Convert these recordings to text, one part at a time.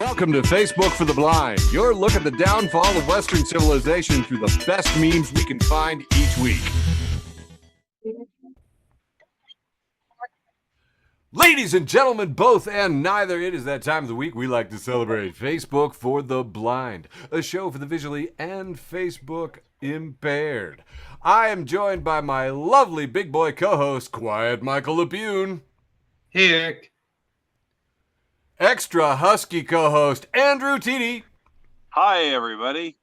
Welcome to Facebook for the Blind, your look at the downfall of Western civilization through the best memes we can find each week. Ladies and gentlemen, both and neither, it is that time of the week we like to celebrate Facebook for the Blind, a show for the visually and Facebook impaired. I am joined by my lovely big boy co-host, Quiet Michael LeBune. Hey, Eric. Extra husky co-host, Andrew Teedy. Hi, everybody.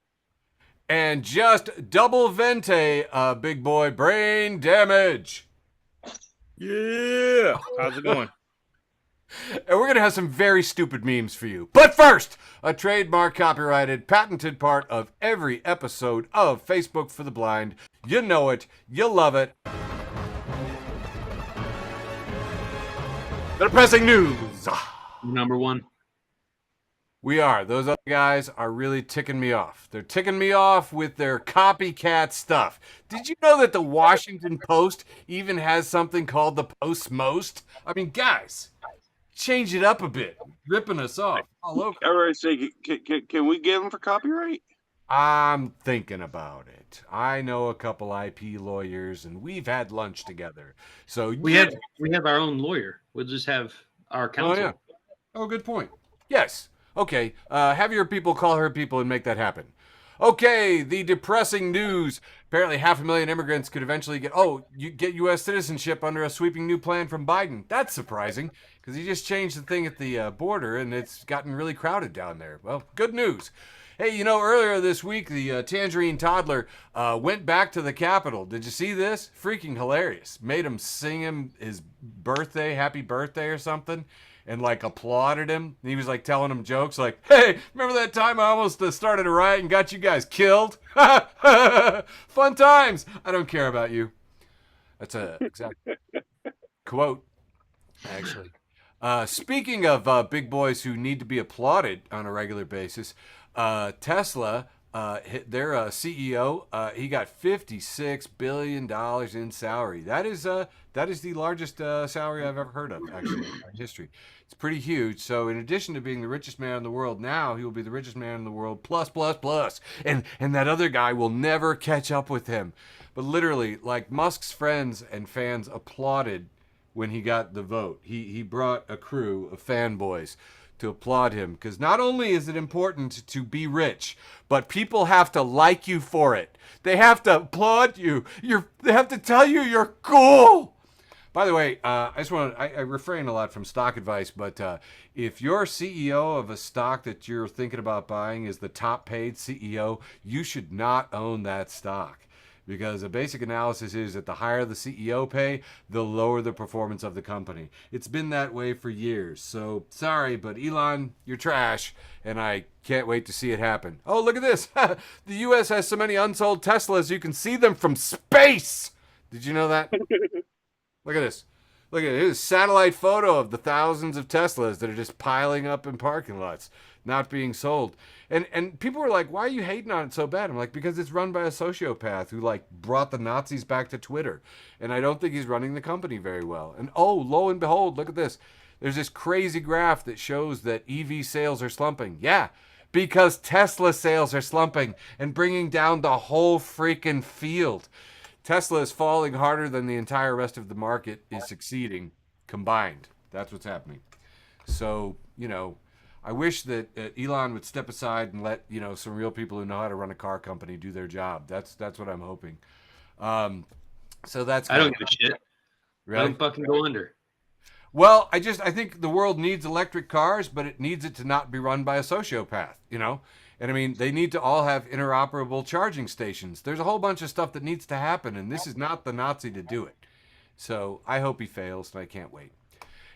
And just double vente, big boy, Brain Damage. Yeah. How's it going? And we're going to have some very stupid memes for you. But first, a trademark, copyrighted, patented part of every episode of Facebook for the Blind. You know it. You love it. The depressing news. Number one. We are. Those other guys are really ticking me off. They're ticking me off with their copycat stuff. Did you know that the Washington Post even has something called the Post-Most? I mean, guys, change it up a bit. Ripping us off all over. Everybody say, can we get them for copyright? I'm thinking about it. I know a couple IP lawyers, and we've had lunch together. So we have our own lawyer. We'll just have our counsel. Oh, yeah. Oh, good point. Yes. Okay. Have your people call her people and make that happen. Okay. The depressing news. Apparently 500,000 immigrants could eventually get U.S. citizenship under a sweeping new plan from Biden. That's surprising because he just changed the thing at the border and it's gotten really crowded down there. Well, good news. Hey, you know, earlier this week, the tangerine toddler went back to the Capitol. Did you see this? Freaking hilarious. Made him sing him his birthday, happy birthday or something, and like applauded him. And he was like telling him jokes like, hey, remember that time I almost started a riot and got you guys killed? Fun times. I don't care about you. That's a exact quote, actually. Speaking of big boys who need to be applauded on a regular basis, Tesla, their CEO, he got $56 billion in salary. That is the largest salary I've ever heard of, actually, in history. It's pretty huge. So in addition to being the richest man in the world, now he will be the richest man in the world, plus. And that other guy will never catch up with him. But literally, like Musk's friends and fans applauded when he got the vote. He brought a crew of fanboys to applaud him, because not only is it important to be rich, but people have to like you for it. They have to applaud you. They have to tell you you're cool. By the way, I refrain a lot from stock advice, but if your CEO of a stock that you're thinking about buying is the top paid CEO, you should not own that stock. Because a basic analysis is that the higher the CEO pay, the lower the performance of the company. It's been that way for years. So, sorry, but Elon, you're trash, and I can't wait to see it happen. Oh, look at this. The U.S. has so many unsold Teslas, you can see them from space. Did you know that? Look at this. Look at it. Here's a satellite photo of the thousands of Teslas that are just piling up in parking lots, not being sold. And people were like, why are you hating on it so bad? I'm like, because it's run by a sociopath who like brought the Nazis back to Twitter. And I don't think he's running the company very well. And oh, lo and behold, look at this. There's this crazy graph that shows that EV sales are slumping. Yeah, because Tesla sales are slumping and bringing down the whole freaking field. Tesla is falling harder than the entire rest of the market is succeeding combined. That's what's happening. So, you know, I wish that Elon would step aside and let, you know, some real people who know how to run a car company do their job. That's what I'm hoping. So that's. I don't give a shit. Really? I don't fucking go under. Well, I think the world needs electric cars, but it needs it to not be run by a sociopath, you know? And I mean, they need to all have interoperable charging stations. There's a whole bunch of stuff that needs to happen, and this is not the Nazi to do it. So I hope he fails, and I can't wait.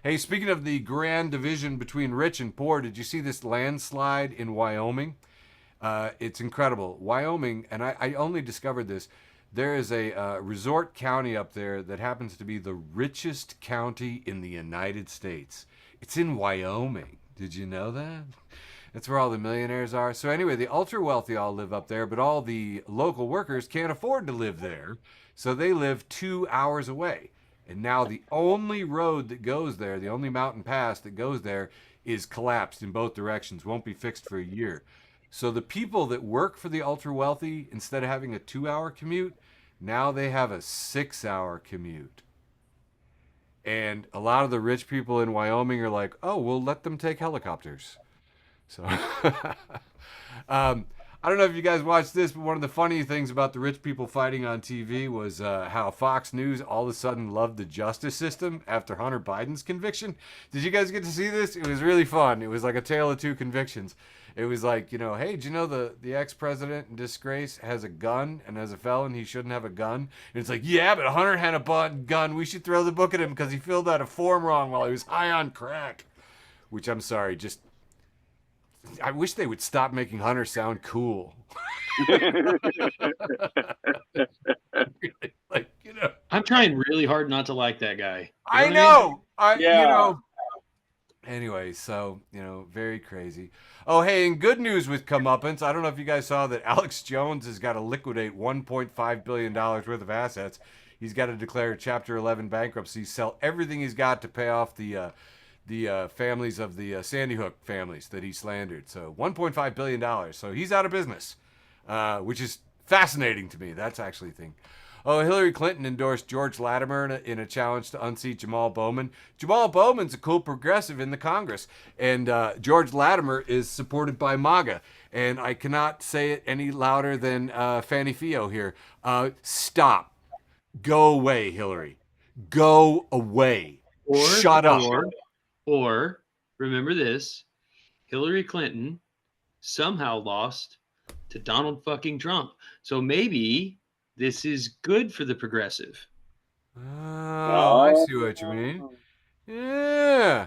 Hey, speaking of the grand division between rich and poor, did you see this landslide in Wyoming? It's incredible. Wyoming, and I only discovered this, there is a resort county up there that happens to be the richest county in the United States. It's in Wyoming. Did you know that? That's where all the millionaires are. So anyway, the ultra wealthy all live up there, but all the local workers can't afford to live there. So they live 2 hours away. And now the only road that goes there, the only mountain pass that goes there, is collapsed in both directions, won't be fixed for a year. So the people that work for the ultra wealthy, instead of having a 2 hour commute, now they have a 6 hour commute. And a lot of the rich people in Wyoming are like, oh, we'll let them take helicopters. So, I don't know if you guys watched this, but one of the funny things about the rich people fighting on TV was how Fox News all of a sudden loved the justice system after Hunter Biden's conviction. Did you guys get to see this? It was really fun. It was like a tale of two convictions. It was like, hey, did you know the ex-president in disgrace has a gun, and as a felon, he shouldn't have a gun? And it's like, yeah, but Hunter had a gun. We should throw the book at him because he filled out a form wrong while he was high on crack. Which, I'm sorry, I wish they would stop making Hunter sound cool. Like, I'm trying really hard not to like that guy. I know. Yeah. Anyway, so, very crazy. Oh, hey, and good news with comeuppance. I don't know if you guys saw that Alex Jones has got to liquidate $1.5 billion worth of assets. He's got to declare Chapter 11 bankruptcy, sell everything he's got to pay off the families of the Sandy Hook families that he slandered. So $1.5 billion. So he's out of business, which is fascinating to me. That's actually a thing. Oh, Hillary Clinton endorsed George Latimer in a challenge to unseat Jamal Bowman. Jamal Bowman's a cool progressive in the Congress, and George Latimer is supported by MAGA. And I cannot say it any louder than Fanny Fio here. Stop. Go away, Hillary. Go away. Shut up. Or remember this: Hillary Clinton somehow lost to Donald fucking Trump. So maybe this is good for the progressive. Oh, I see what you mean. Yeah.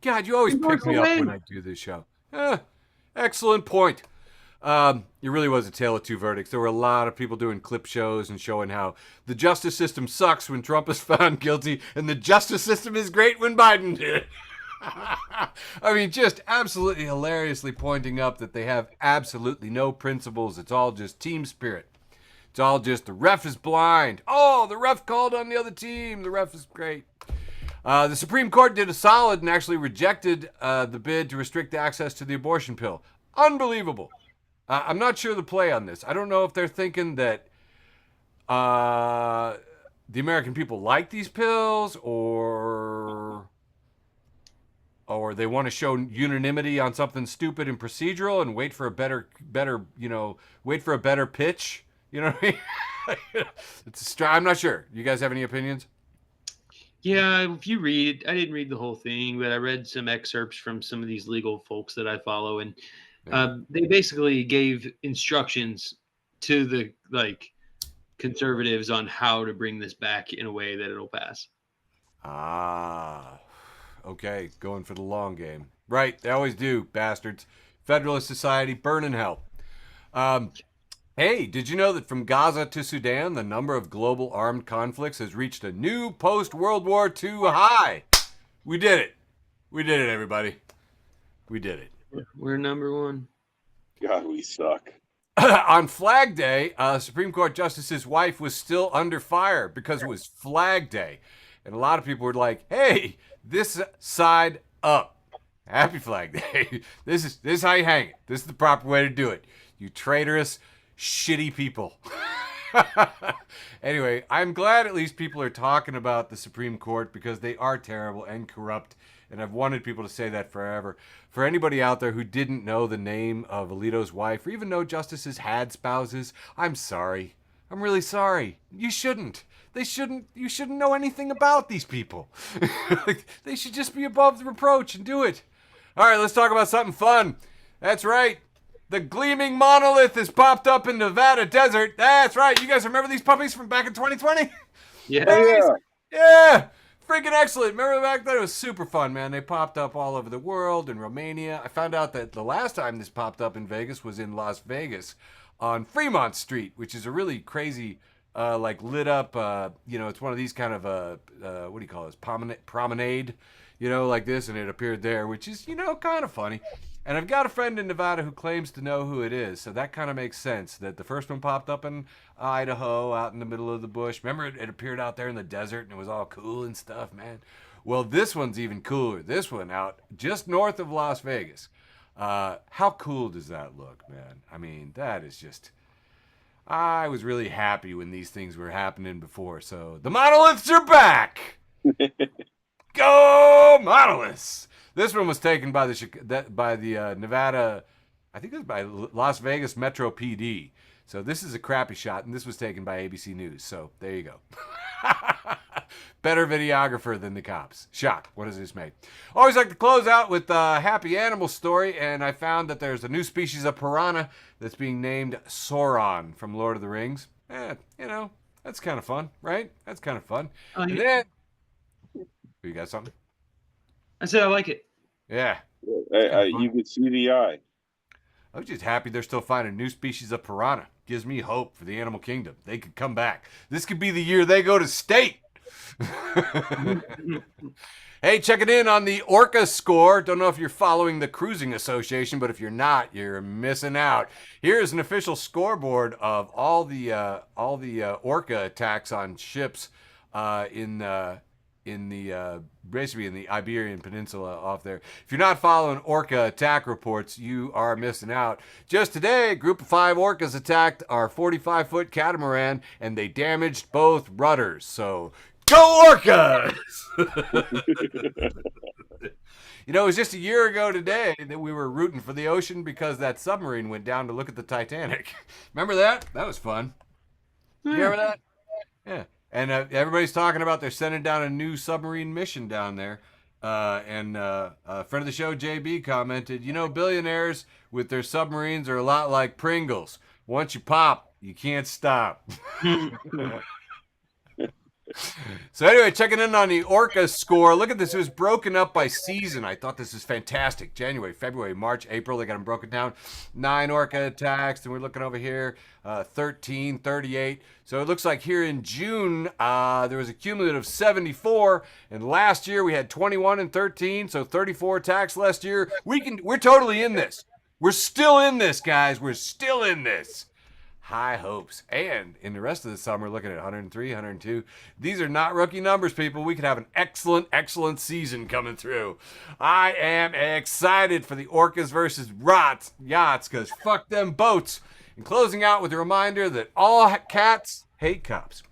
God, you always pick me up when I do this show. Excellent point. It really was a tale of two verdicts. There were a lot of people doing clip shows and showing how the justice system sucks when Trump is found guilty and the justice system is great when Biden did it. I mean, just absolutely hilariously pointing up that they have absolutely no principles. It's all just team spirit. It's all just the ref is blind. Oh, the ref called on the other team. The ref is great. The Supreme Court did a solid and actually rejected the bid to restrict access to the abortion pill. Unbelievable. I'm not sure the play on this. I don't know if they're thinking that the American people like these pills or they want to show unanimity on something stupid and procedural and wait for a better, wait for a better pitch. You know what I mean? I'm not sure. You guys have any opinions? Yeah, if you read, I didn't read the whole thing, but I read some excerpts from some of these legal folks that I follow, and they basically gave instructions to the conservatives on how to bring this back in a way that it'll pass. Okay, going for the long game. Right, they always do, bastards. Federalist Society, burn in hell. Hey, did you know that from Gaza to Sudan, the number of global armed conflicts has reached a new post-World War II high? We did it. We did it, everybody. We did it. We're number one. God, we suck. On Flag Day, Supreme Court Justice's wife was still under fire because it was Flag Day. And a lot of people were like, hey, this side up. Happy Flag Day. This is how you hang it. This is the proper way to do it. You traitorous, shitty people. Anyway, I'm glad at least people are talking about the Supreme Court because they are terrible and corrupt. And I've wanted people to say that forever. For anybody out there who didn't know the name of Alito's wife or even know justices had spouses, I'm sorry. I'm really sorry. You shouldn't. You shouldn't know anything about these people. They should just be above the reproach and do it. All right, let's talk about something fun. That's right. The gleaming monolith has popped up in Nevada desert. That's right. You guys remember these puppies from back in 2020? Yeah. Yeah. Freaking excellent. Remember back then? It was super fun, man. They popped up all over the world, in Romania. I found out that the last time this popped up in Vegas was in Las Vegas on Fremont Street, which is a really crazy, lit up, it's one of these kind of, what do you call this? Promenade, like this, and it appeared there, which is, kind of funny. And I've got a friend in Nevada who claims to know who it is, so that kind of makes sense. That the first one popped up in Idaho, out in the middle of the bush. Remember, it appeared out there in the desert, and it was all cool and stuff, man. Well, this one's even cooler. This one out just north of Las Vegas. How cool does that look, man? I mean, that is just... I was really happy when these things were happening before. So the monoliths are back. Go monoliths! This one was taken by the Nevada, I think it was by Las Vegas Metro PD. So this is a crappy shot, and this was taken by ABC News. So there you go. Better videographer than the cops. Shock. What does this make? Always like to close out with a happy animal story, and I found that there's a new species of piranha that's being named Sauron from Lord of the Rings. That's kind of fun, right? That's kind of fun. And then, you got something? I said I like it. Yeah. You could see the eye. I was just happy they're still finding new species of piranha. Gives me hope for the animal kingdom. They could come back. This could be the year they go to state. Hey, checking in on the Orca score. Don't know if you're following the Cruising Association, but if you're not, you're missing out. Here's an official scoreboard of all the Orca attacks on ships basically in the Iberian Peninsula off there. If you're not following Orca attack reports, you are missing out. Just today, a group of 5 orcas attacked our 45-foot catamaran, and they damaged both rudders. So, go Orcas! It was just a year ago today that we were rooting for the ocean because that submarine went down to look at the Titanic. Remember that? That was fun. You remember that? Yeah. And everybody's talking about they're sending down a new submarine mission down there. And a friend of the show, JB, commented, billionaires with their submarines are a lot like Pringles. Once you pop, you can't stop. So anyway, checking in on the Orca score. Look at this. It was broken up by season. I thought this was fantastic. January, February, March, April. They got them broken down. 9 Orca attacks. And we're looking over here. 13, 38. So it looks like here in June, there was a cumulative 74. And last year we had 21 and 13. So 34 attacks last year. We're totally in this. We're still in this, guys. We're still in this. High hopes. And in the rest of the summer, looking at 103, 102. These are not rookie numbers, people. We could have an excellent, excellent season coming through. I am excited for the Orcas versus yachts, because fuck them boats. And closing out with a reminder that all cats hate cops.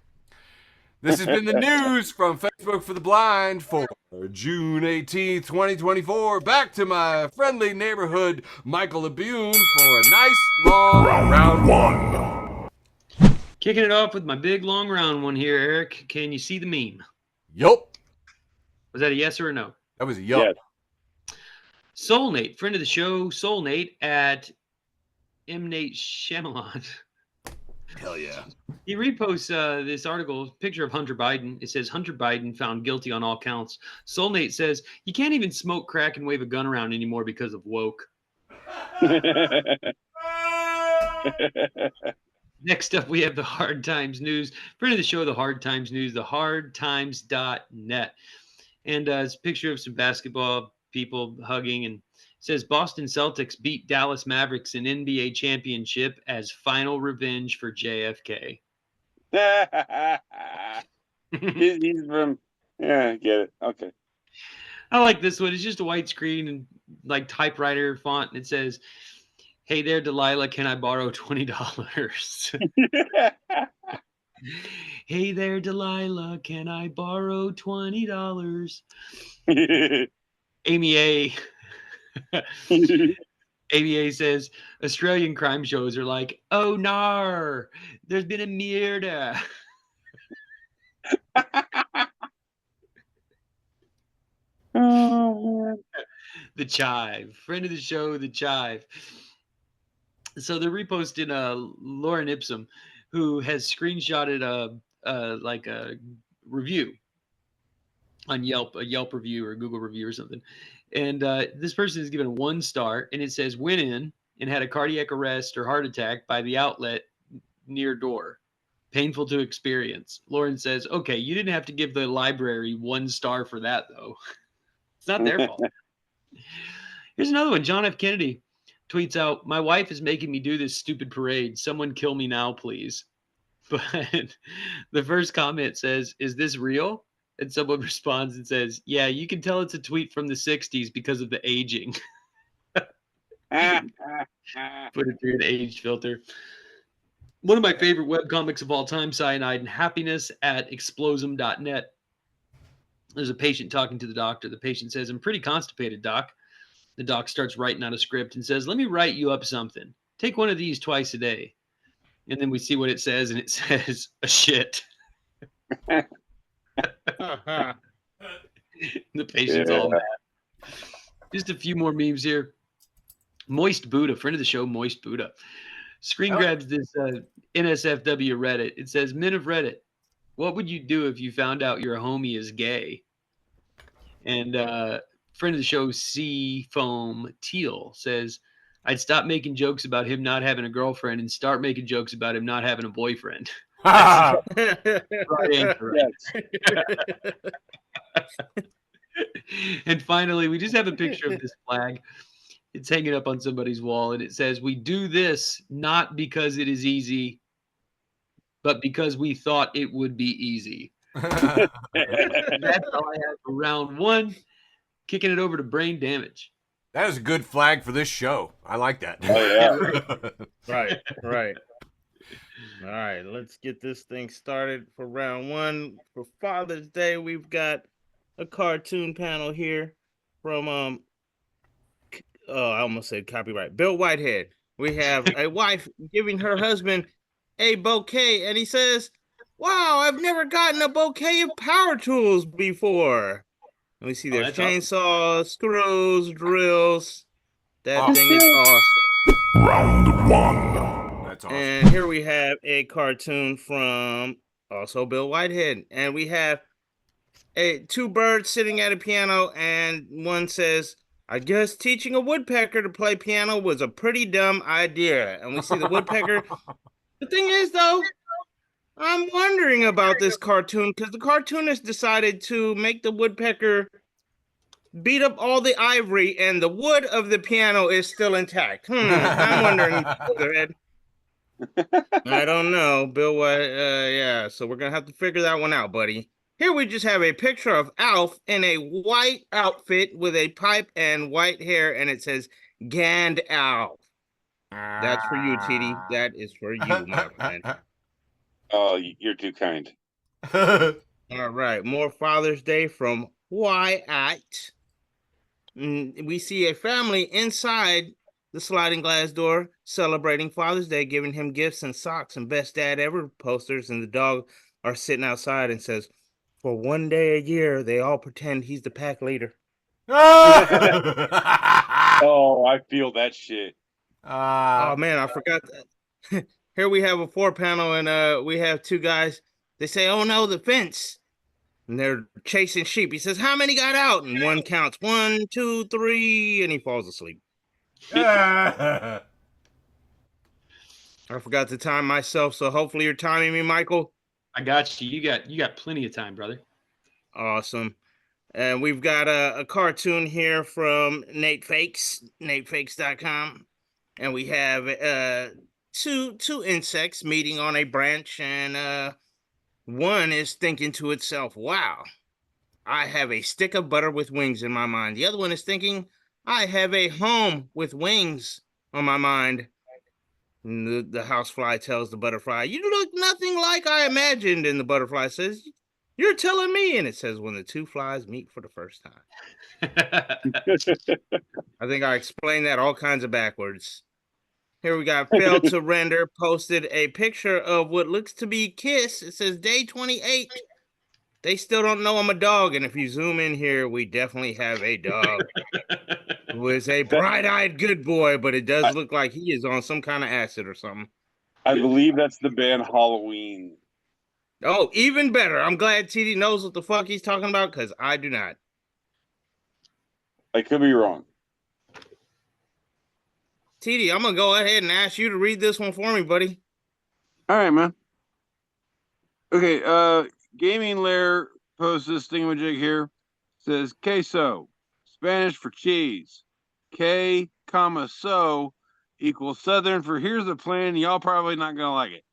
This has been the news from Facebook for the Blind for June 18th, 2024. Back to my friendly neighborhood, Michael Labune, for a nice, long round one. Kicking it off with my big, long round one here, Eric. Can you see the meme? Yup. Was that a yes or a no? That was a yup. Yes. Soulnate, friend of the show, Soulnate at M. Nate Shyamalan. Hell yeah. He reposts this article, picture of Hunter Biden. It says, Hunter Biden found guilty on all counts. Soulnate says, you can't even smoke crack and wave a gun around anymore because of woke. Next up, we have the Hard Times News. Friend of the show, the Hard Times News, the hardtimes.net. And it's a picture of some basketball people hugging, and says Boston Celtics beat Dallas Mavericks in NBA championship as final revenge for JFK. He's from, I get it. Okay. I like this one. It's just a white screen and like typewriter font, and it says, "Hey there, Delilah, can I borrow $20?" Hey there, Delilah, can I borrow $20? Amy A. ABA says Australian crime shows are like, oh nar, there's been a murder. Oh, man. The Chive, friend of the show, The Chive. So they're reposting Lauren Ipsum, who has screenshotted a review on Yelp, a Yelp review or Google review or something. And this person is given 1 star, and it says, went in and had a cardiac arrest or heart attack by the outlet near door. Painful to experience. Lauren says, okay, you didn't have to give the library 1 star for that, though. It's not their fault. Here's another one. John F. Kennedy tweets out, "My wife is making me do this stupid parade. Someone kill me now, please." But the first comment says, "Is this real?" And someone responds and says, "Yeah, you can tell it's a tweet from the 60s because of the aging." Put it through an age filter. One of my favorite webcomics of all time, Cyanide and Happiness at explosum.net. There's a patient talking to the doctor. The patient says, "I'm pretty constipated, doc." The doc starts writing out a script and says, "Let me write you up something. Take one of these twice a day." And then we see what it says, and it says, "A shit." The patient's all mad. Just a few more memes here. Moist Buddha, friend of the show, Moist Buddha, screen grabs this NSFW Reddit. It says, "Men of Reddit, what would you do if you found out your homie is gay?" And friend of the show, C Foam Teal, says, "I'd stop making jokes about him not having a girlfriend and start making jokes about him not having a boyfriend." Right answer, right? And finally, we just have a picture of this flag. It's hanging up on somebody's wall, and it says, "We do this not because it is easy, but because we thought it would be easy." That's all I have for round one. Kicking it over to Brain Damage. That is a good flag for this show. I like that. Oh yeah. Right. All right, let's get this thing started for round one. For Father's Day, we've got a cartoon panel here from I almost said copyright. Bill Whitehead. We have a wife giving her husband a bouquet, and he says, "Wow, I've never gotten a bouquet of power tools before." And we see there's chainsaws, screws, drills. That thing is awesome. Round one. That's awesome. And here we have a cartoon from also Bill Whitehead. And we have two birds sitting at a piano, and one says, "I guess teaching a woodpecker to play piano was a pretty dumb idea." And we see the woodpecker. The thing is, though, I'm wondering about this cartoon because the cartoonist decided to make the woodpecker beat up all the ivory and the wood of the piano is still intact. I'm wondering. I don't know, Bill. Yeah, so we're gonna have to figure that one out, buddy. Here we just have a picture of Alf in a white outfit with a pipe and white hair, and it says Gandalf. That's for you, TD. That is for you, my friend. Oh, you're too kind. All right, more Father's Day from Wyatt. We see a family inside the sliding glass door celebrating Father's Day, giving him gifts and socks and best dad ever posters, and the dog are sitting outside and says, "For one day a year, they all pretend he's the pack leader." Oh, I feel that shit. Oh man, I forgot that. Here we have a 4-panel, and we have two guys. They say, "Oh no, the fence." And they're chasing sheep. He says, "How many got out?" And one counts 1, 2, 3, and he falls asleep. I forgot to time myself, so hopefully you're timing me, Michael. I got you. You got plenty of time, brother. Awesome. And we've got a cartoon here from Nate Fakes, natefakes.com. And we have two insects meeting on a branch, and one is thinking to itself, "Wow, I have a stick of butter with wings in my mind." The other one is thinking, "I have a home with wings on my mind." And the housefly tells the butterfly, "You look nothing like I imagined." And the butterfly says, "You're telling me." And it says, "When the two flies meet for the first time." I think I explained that all kinds of backwards. Here we got Failed to Render posted a picture of what looks to be Kiss. It says day 28. They still don't know I'm a dog. And if you zoom in here, we definitely have a dog who is a bright-eyed good boy, but it does look like he is on some kind of acid or something. I believe that's the band Halloween. Oh, even better. I'm glad TD knows what the fuck he's talking about, because I do not. I could be wrong. TD, I'm going to go ahead and ask you to read this one for me, buddy. All right, man. Okay, Gaming Lair posts this thingamajig here. Says queso, Spanish for cheese. K, comma, so equals Southern for here's the plan. Y'all probably not going to like it.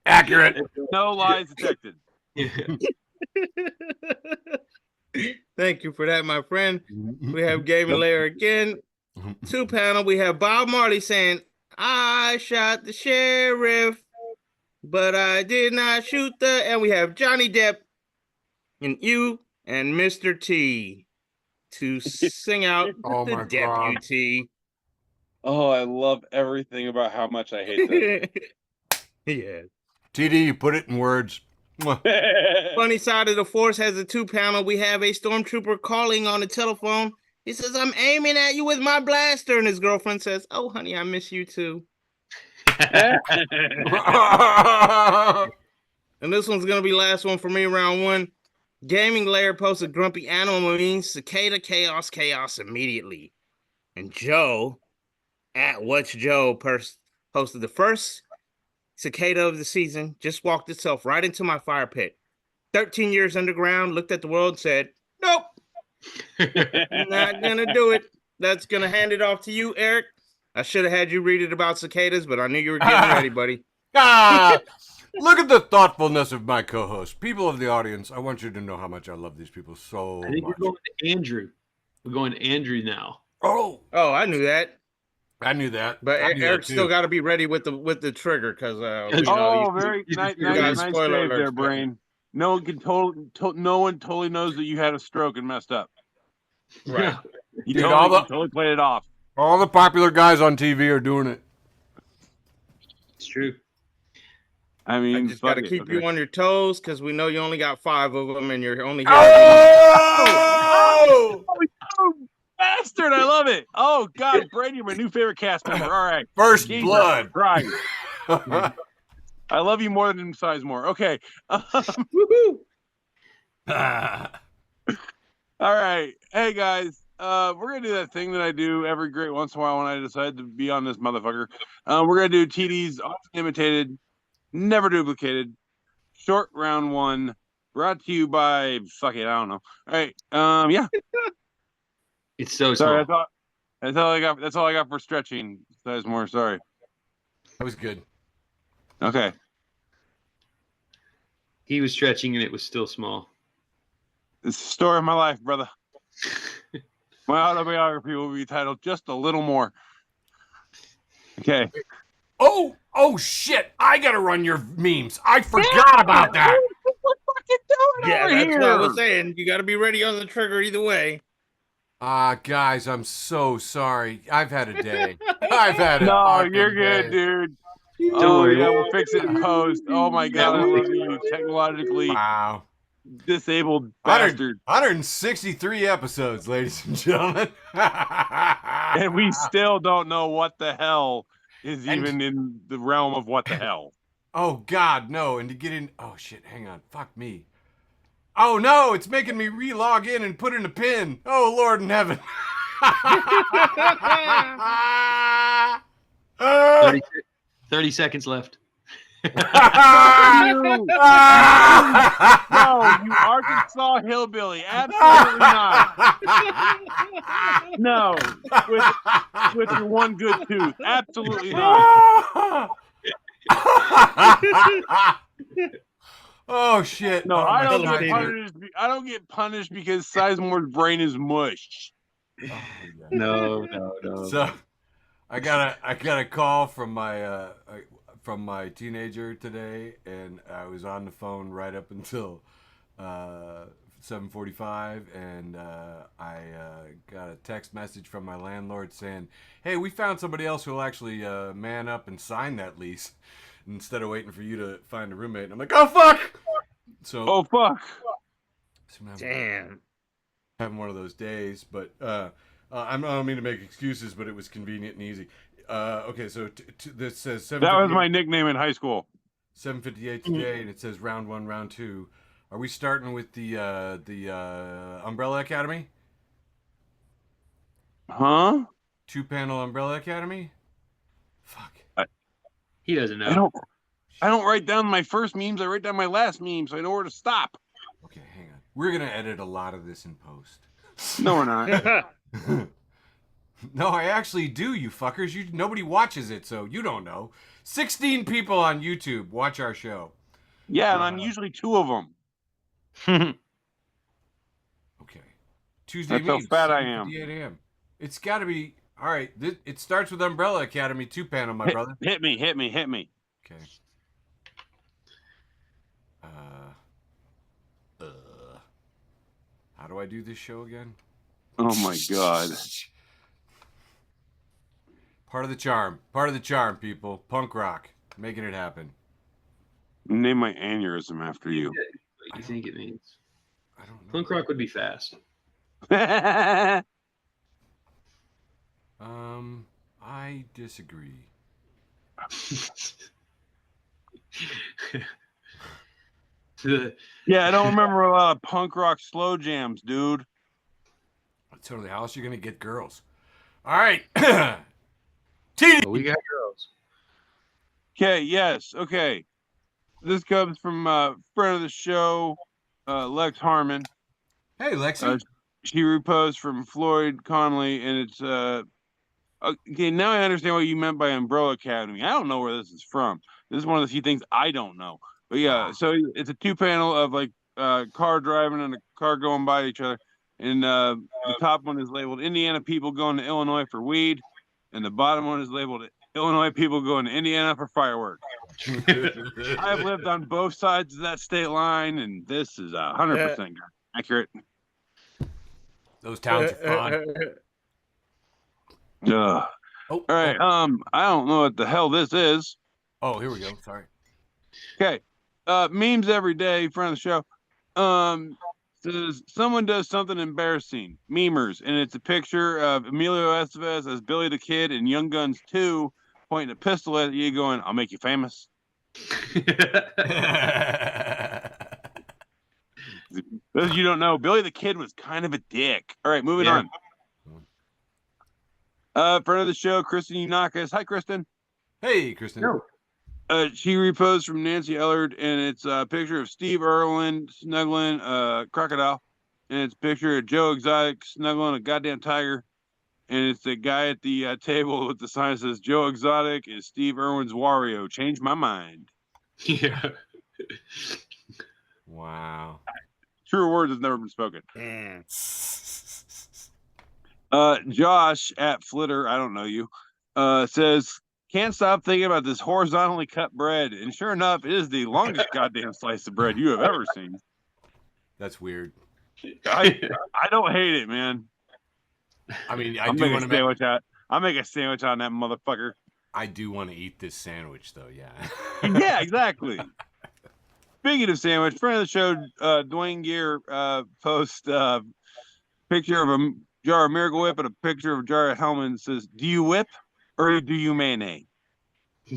Accurate. No lies detected. Thank you for that, my friend. We have Gaming Layer again. 2-panel. We have Bob Marley saying, I shot the sheriff, but I did not shoot the. And we have Johnny Depp and you and Mr. T to sing out Oh the my God. deputy. Oh, I love everything about how much I hate this. Yeah. TD, you put it in words. Mwah. Funny side of the force has a 2-panel. We have a stormtrooper calling on the telephone. He says, I'm aiming at you with my blaster. And his girlfriend says, oh, honey, I miss you too. And this one's going to be last one for me, round one. Gaming Layer posted grumpy animal means cicada chaos immediately. And Joe, at What's Joe, posted the first cicada of the season, just walked itself right into my fire pit. 13 years underground, looked at the world and said, nope, not going to do it. That's going to hand it off to you, Eric. I should have had you read it about cicadas, but I knew you were getting ready, buddy. Look at the thoughtfulness of my co-host. People of the audience, I want you to know how much I love these people so I think much. we're going to Andrew. We're going to Andrew now. Oh, I knew that. I knew that. But I knew Eric's that still too. got to be ready with the trigger because very nice got nice spoiler save alerts there, coming. Brain. No one totally knows that you had a stroke and messed up. right. You Dude, totally played it off. All the popular guys on TV are doing it. It's true. I I mean, just got to keep you on your toes because we know you only got 5 of them and you're only here. Oh! Oh, bastard! I love it. Oh God, Brady, you're my new favorite cast member. All right, First Jesus blood. Christ. I love you more than Sizemore. Okay. Woohoo! All right. Hey guys, we're gonna do that thing that I do every great once in a while when I decide to be on this motherfucker. We're gonna do TD's often imitated, never duplicated, short round one, brought to you by fuck it, I don't know. All right. Yeah. It's so Sorry, small. that's all I got. That's all I got for stretching. Sizemore, sorry. That was good. Okay. He was stretching and it was still small. It's the story of my life, brother. My autobiography will be titled Just a Little More. Okay. Oh shit! I gotta run your memes. I forgot about that. What the fuck you doing Yeah, over that's here? what I was saying. You got to be ready on the trigger either way. Guys, I'm so sorry. I've had a day. I've had a No, fucking you're good, day. dude. Don't worry. Yeah, we'll fix it in post. Oh my God, I love you, technologically Wow. disabled bastard. 163 episodes, ladies and gentlemen. And we still don't know what the hell is And- even in the realm of what the hell. Oh God, no! And to get in, oh shit! Hang on, fuck me. Oh no! It's making me re-log in and put in a pin. Oh Lord in heaven. 30 seconds left. No, you Arkansas hillbilly. Absolutely not. No, with your one good tooth. Absolutely not. Oh shit! No, Oh, I my don't God. get punished. I don't get punished because Sizemore's brain is mush. Oh, yeah. No. So, I got a call from my teenager today, and I was on the phone right up until 7:45, and I got a text message from my landlord saying, "Hey, we found somebody else who will actually man up and sign that lease instead of waiting for you to find a roommate." And I'm like, "Oh fuck!" So, Oh fuck! Damn. having one of those days, but I don't mean to make excuses, but it was convenient and easy. Okay, so this says 7:58. That was my nickname in high school. 7:58 today, and it says round 1, round 2. Are we starting with the Umbrella Academy? Huh? 2-panel Umbrella Academy? Fuck. He doesn't know. I don't write down my first memes. I write down my last memes, so I know where to stop. Okay, hang on. We're gonna edit a lot of this in post. No, we're not. No, I actually do, you fuckers. Nobody watches it, so you don't know. 16 people on YouTube watch our show. Yeah, and I'm usually 2 of them. Okay. Tuesday That's how means fat I am. 7:58 a.m. It's got to be all right. It starts with Umbrella Academy 2 panel, my brother. Hit me. Okay. How do I do this show again? Oh my god. Part of the charm. Part of the charm, people. Punk rock. Making it happen. Name my aneurysm after you. What you think it means? I don't know. Punk rock would be fast. I disagree. Yeah, I don't remember a lot of punk rock slow jams, dude. Totally. How else are you going to get girls? All right. TD. Well, we got girls. Okay, yes, okay. This comes from friend of the show, Lex Harmon. Hey, Lexi. She reposed from Floyd Conley, and it's okay. Now I understand what you meant by Umbrella Academy. I don't know where this is from. This is one of the few things I don't know. But yeah, so it's a 2 panel of like car driving and a car going by each other, and the top one is labeled Indiana people going to Illinois for weed, and the bottom one is labeled Illinois people going to Indiana for fireworks. I've lived on both sides of that state line, and this is 100% accurate. Those towns are fun. All right. I don't know what the hell this is. Oh, here we go. Sorry. Okay. Memes every day, friend of the show. Says someone does something embarrassing. Memers, and it's a picture of Emilio Estevez as Billy the Kid in Young Guns 2, pointing a pistol at you, going, "I'll make you famous." Those you don't know, Billy the Kid was kind of a dick. All right, moving on. Friend of the show, Kristen Unakis. Hi, Kristen. Hey, Kristen. No. She reposed from Nancy Ellard, and it's a picture of Steve Irwin snuggling a crocodile, and it's a picture of Joe Exotic snuggling a goddamn tiger, and it's the guy at the table with the sign that says Joe Exotic is Steve Irwin's Wario. Change my mind. Yeah. Wow. Truer words has never been spoken. Damn. Josh at Flitter, I don't know you, says, "Can't stop thinking about this horizontally cut bread." And sure enough, it is the longest goddamn slice of bread you have ever seen. That's weird. I don't hate it, man. I mean, I'll make a sandwich on that motherfucker. I do want to eat this sandwich, though. Yeah. Yeah, exactly. Speaking of sandwich, friend of the show, Dwayne Gear, post picture of a jar of Miracle Whip and a picture of a jar of Hellman. Says, "Do you whip or do you mayonnaise?"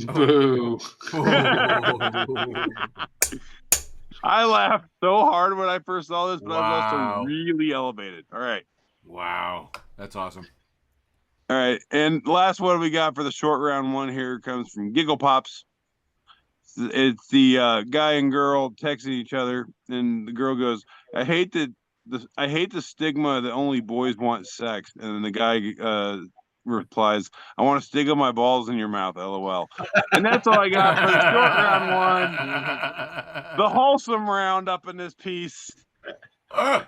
Boo. I laughed so hard when I first saw this, but I was Wow. also really elevated. All right. Wow. That's awesome. All right. And the last one we got for the short round one here comes from Giggle Pops. It's the guy and girl texting each other, and the girl goes, I hate the stigma that only boys want sex." And then the guy replies, "I want to stick up my balls in your mouth, LOL." And that's all I got for the short round one. The wholesome round up in this piece. Over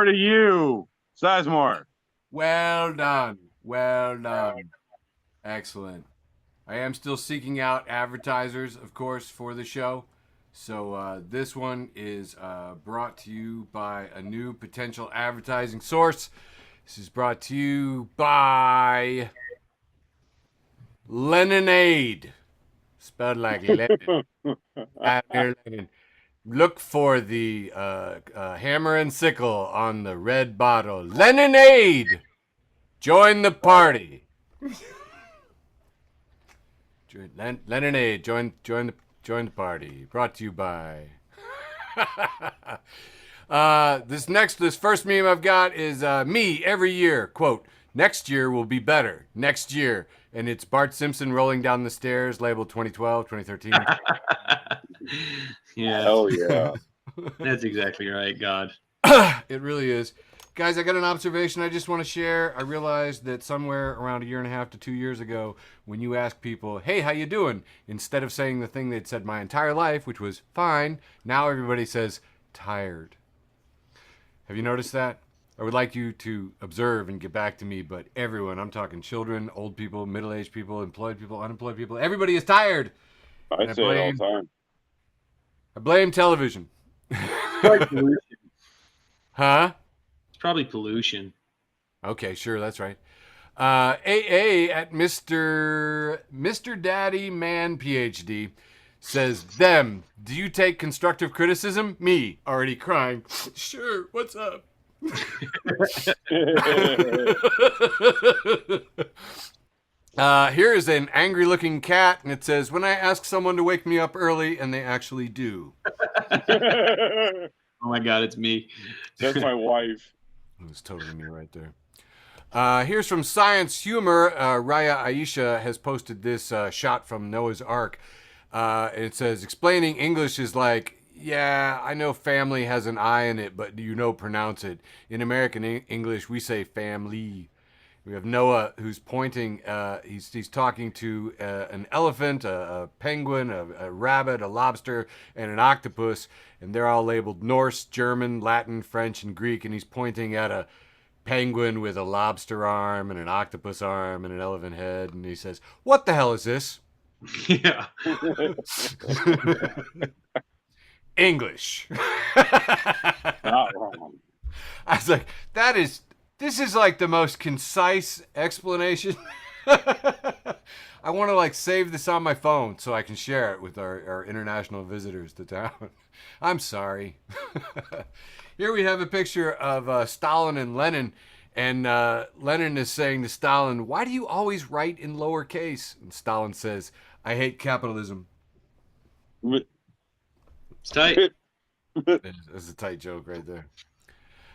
to you, Sizemore. Well done. Well done. Excellent. I am still seeking out advertisers, of course, for the show. So this one is brought to you by a new potential advertising source. This is brought to you by Leninade. Spelled like Lenin. Look for the hammer and sickle on the red bottle. Leninade! Join the party. Leninade, join the party. Brought to you by. This first meme I've got is me every year. Quote, "Next year will be better. Next year." And it's Bart Simpson rolling down the stairs, labeled 2012, 2013. Yeah. Hell yeah. That's exactly right. God. It really is. Guys, I got an observation I just want to share. I realized that somewhere around 1.5 to 2 years ago, when you ask people, hey, how you doing? Instead of saying the thing they'd said my entire life, which was fine, now everybody says tired. Have you noticed that? I would like you to observe and get back to me, but everyone, I'm talking children, old people, middle-aged people, employed people, unemployed people, everybody is tired. I say it all the time. I blame television. Probably pollution. Huh? It's probably pollution. Okay, sure, that's right. AA at Mr. Daddy Man PhD says, them, do you take constructive criticism? Me, already crying. Sure, what's up? Here is an angry looking cat, and it says, when I ask someone to wake me up early, and they actually do. Oh my God, it's me. That's my wife. It was totally me right there. Here's from Science Humor. Raya Aisha has posted this shot from Noah's Ark. It says, explaining English is like, yeah, I know family has an I in it, but you know pronounce it. In American English, we say family. We have Noah who's pointing, he's talking to an elephant, a penguin, a rabbit, a lobster, and an octopus, and they're all labeled Norse, German, Latin, French, and Greek, and he's pointing at a penguin with a lobster arm and an octopus arm and an elephant head, and he says, what the hell is this? Yeah. English. Not wrong. I was like, this is like the most concise explanation. I want to like save this on my phone so I can share it with our international visitors to town. I'm sorry. Here we have a picture of Stalin and Lenin. And Lenin is saying to Stalin, why do you always write in lowercase? And Stalin says, I hate capitalism. It's tight. That's a tight joke right there.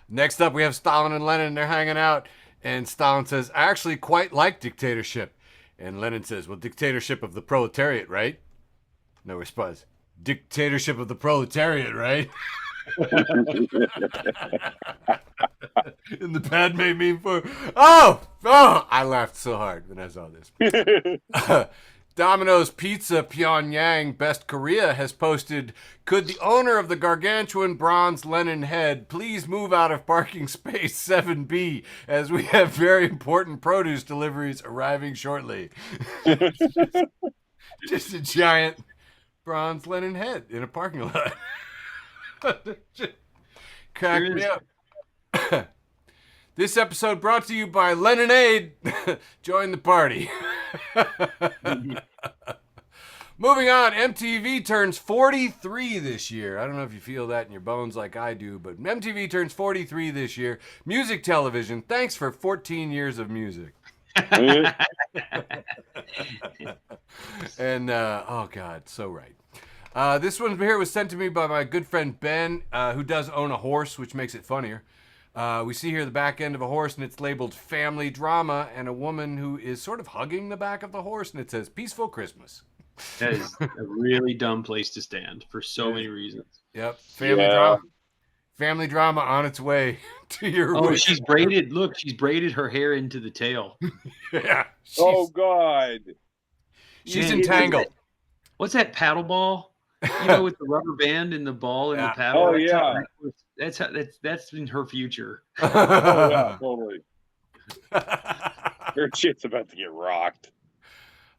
Next up, we have Stalin and Lenin. They're hanging out. And Stalin says, I actually quite like dictatorship. And Lenin says, well, dictatorship of the proletariat, right? No response. Dictatorship of the proletariat, right? And the Padme meme for, oh, I laughed so hard when I saw this. Domino's Pizza Pyongyang Best Korea has posted, could the owner of the gargantuan bronze Lenin head please move out of parking space 7B as we have very important produce deliveries arriving shortly. Just a giant bronze Lenin head in a parking lot. Crack me up. This episode brought to you by Leninade. Join the party. Moving on, MTV turns 43 this year. I don't know if you feel that in your bones like I do, but MTV turns 43 this year. Music television, thanks for 14 years of music. And, oh God, so right. This one here was sent to me by my good friend Ben, who does own a horse, which makes it funnier. We see here the back end of a horse, and it's labeled family drama, and a woman who is sort of hugging the back of the horse, and it says peaceful Christmas. That is a really dumb place to stand for so many reasons. Yep. Family drama. Family drama on its way to your wish. She's braided. Look, she's braided her hair into the tail. Yeah. Oh, God. She's entangled. What's that paddle ball? You know, with the rubber band and the ball and the paddle. Oh, yeah. That's in her future. Oh, yeah, totally. Her shit's about to get rocked.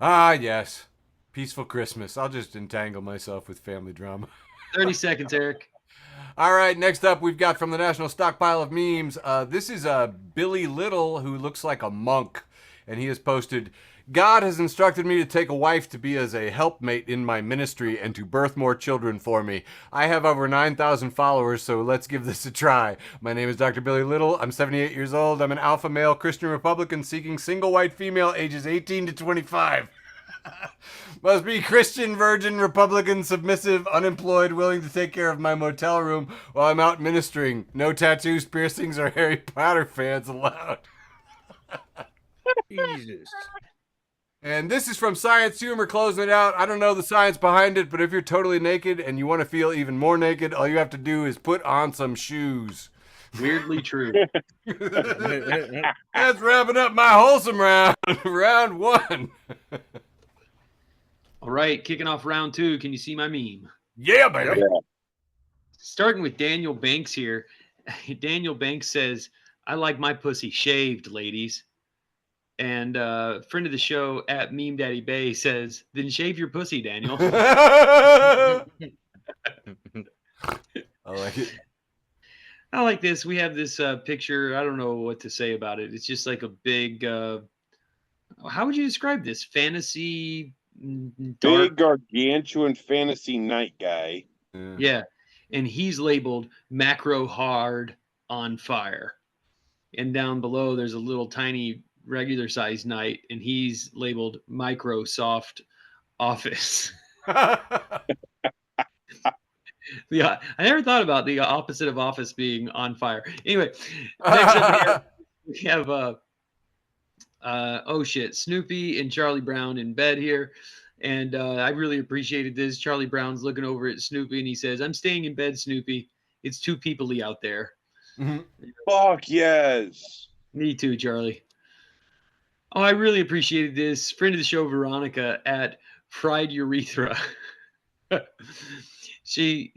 Ah, yes. Peaceful Christmas. I'll just entangle myself with family drama. 30 seconds, Eric. All right, next up, we've got from the National Stockpile of Memes. This is Billy Little, who looks like a monk, and he has posted, God has instructed me to take a wife to be as a helpmate in my ministry and to birth more children for me. I have over 9,000 followers, so let's give this a try. My name is Dr. Billy Little. I'm 78 years old. I'm an alpha male Christian Republican seeking single white female ages 18 to 25. Must be Christian, virgin, Republican, submissive, unemployed, willing to take care of my motel room while I'm out ministering. No tattoos, piercings, or Harry Potter fans allowed. Jesus. And this is from Science Humor, closing it out. I don't know the science behind it, but if you're totally naked and you want to feel even more naked, all you have to do is put on some shoes. Weirdly true. That's wrapping up my wholesome round. Round one. All right, kicking off round two. Can you see my meme? Yeah, baby. Starting with Daniel Banks here. Daniel Banks says, I like my pussy shaved, ladies. And friend of the show at Meme Daddy Bay says, then shave your pussy, Daniel. I like it. I like this. We have this picture. I don't know what to say about it. It's just like a big, how would you describe this? Fantasy, dark. Big gargantuan fantasy night guy. Yeah. And he's labeled macro hard on fire. And down below, there's a little tiny regular size knight, and he's labeled Microsoft Office. Yeah, I never thought about the opposite of office being on fire. Anyway, next up here, we have oh shit, Snoopy and Charlie Brown in bed here. And I really appreciated this. Charlie Brown's looking over at Snoopy and he says, I'm staying in bed, Snoopy. It's too people-y out there. Mm-hmm. Fuck yes. Me too, Charlie. Oh, I really appreciated this. Friend of the show, Veronica at Fried Urethra. She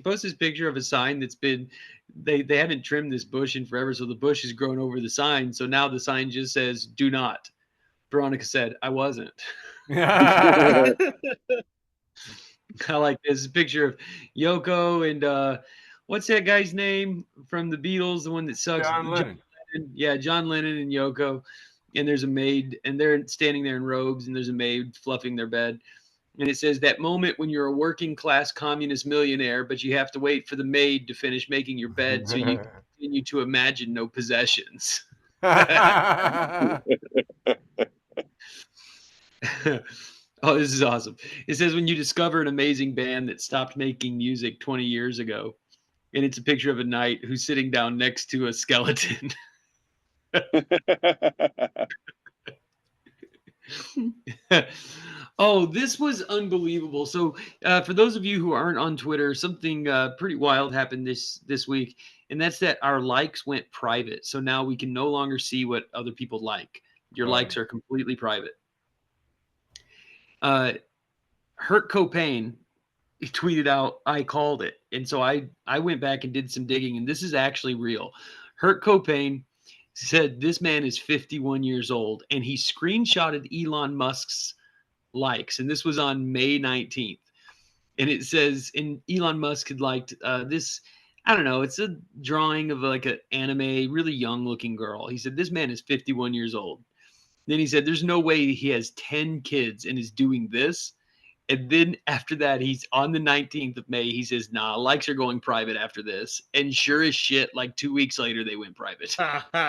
posts this picture of a sign that's been they haven't trimmed this bush in forever, so the bush has grown over the sign. So now the sign just says "Do not." Veronica said, "I wasn't." I like this picture of Yoko and what's that guy's name from the Beatles, the one that sucks? John Lennon. Yeah, John Lennon and Yoko. And there's a maid, and they're standing there in robes, and there's a maid fluffing their bed. And it says, that moment when you're a working class communist millionaire, but you have to wait for the maid to finish making your bed so you can continue to imagine no possessions. Oh, this is awesome. It says, when you discover an amazing band that stopped making music 20 years ago, and it's a picture of a knight who's sitting down next to a skeleton. Oh, this was unbelievable. So for those of you who aren't on Twitter, something pretty wild happened this week, and that's that our likes went private. So now we can no longer see what other people like. Your likes are completely private. Hurt Copain tweeted out, I called it. And so I went back and did some digging, and this is actually real. Hurt Copain said this man is 51 years old, and he screenshotted Elon Musk's likes, and this was on May 19th. And it says, and Elon Musk had liked this, I don't know, it's a drawing of like an anime, really young looking girl. He said, this man is 51 years old. Then he said, there's no way he has 10 kids and is doing this. And then after that, he's on the 19th of May. He says, nah, likes are going private after this. And sure as shit, like 2 weeks later, they went private. Nice.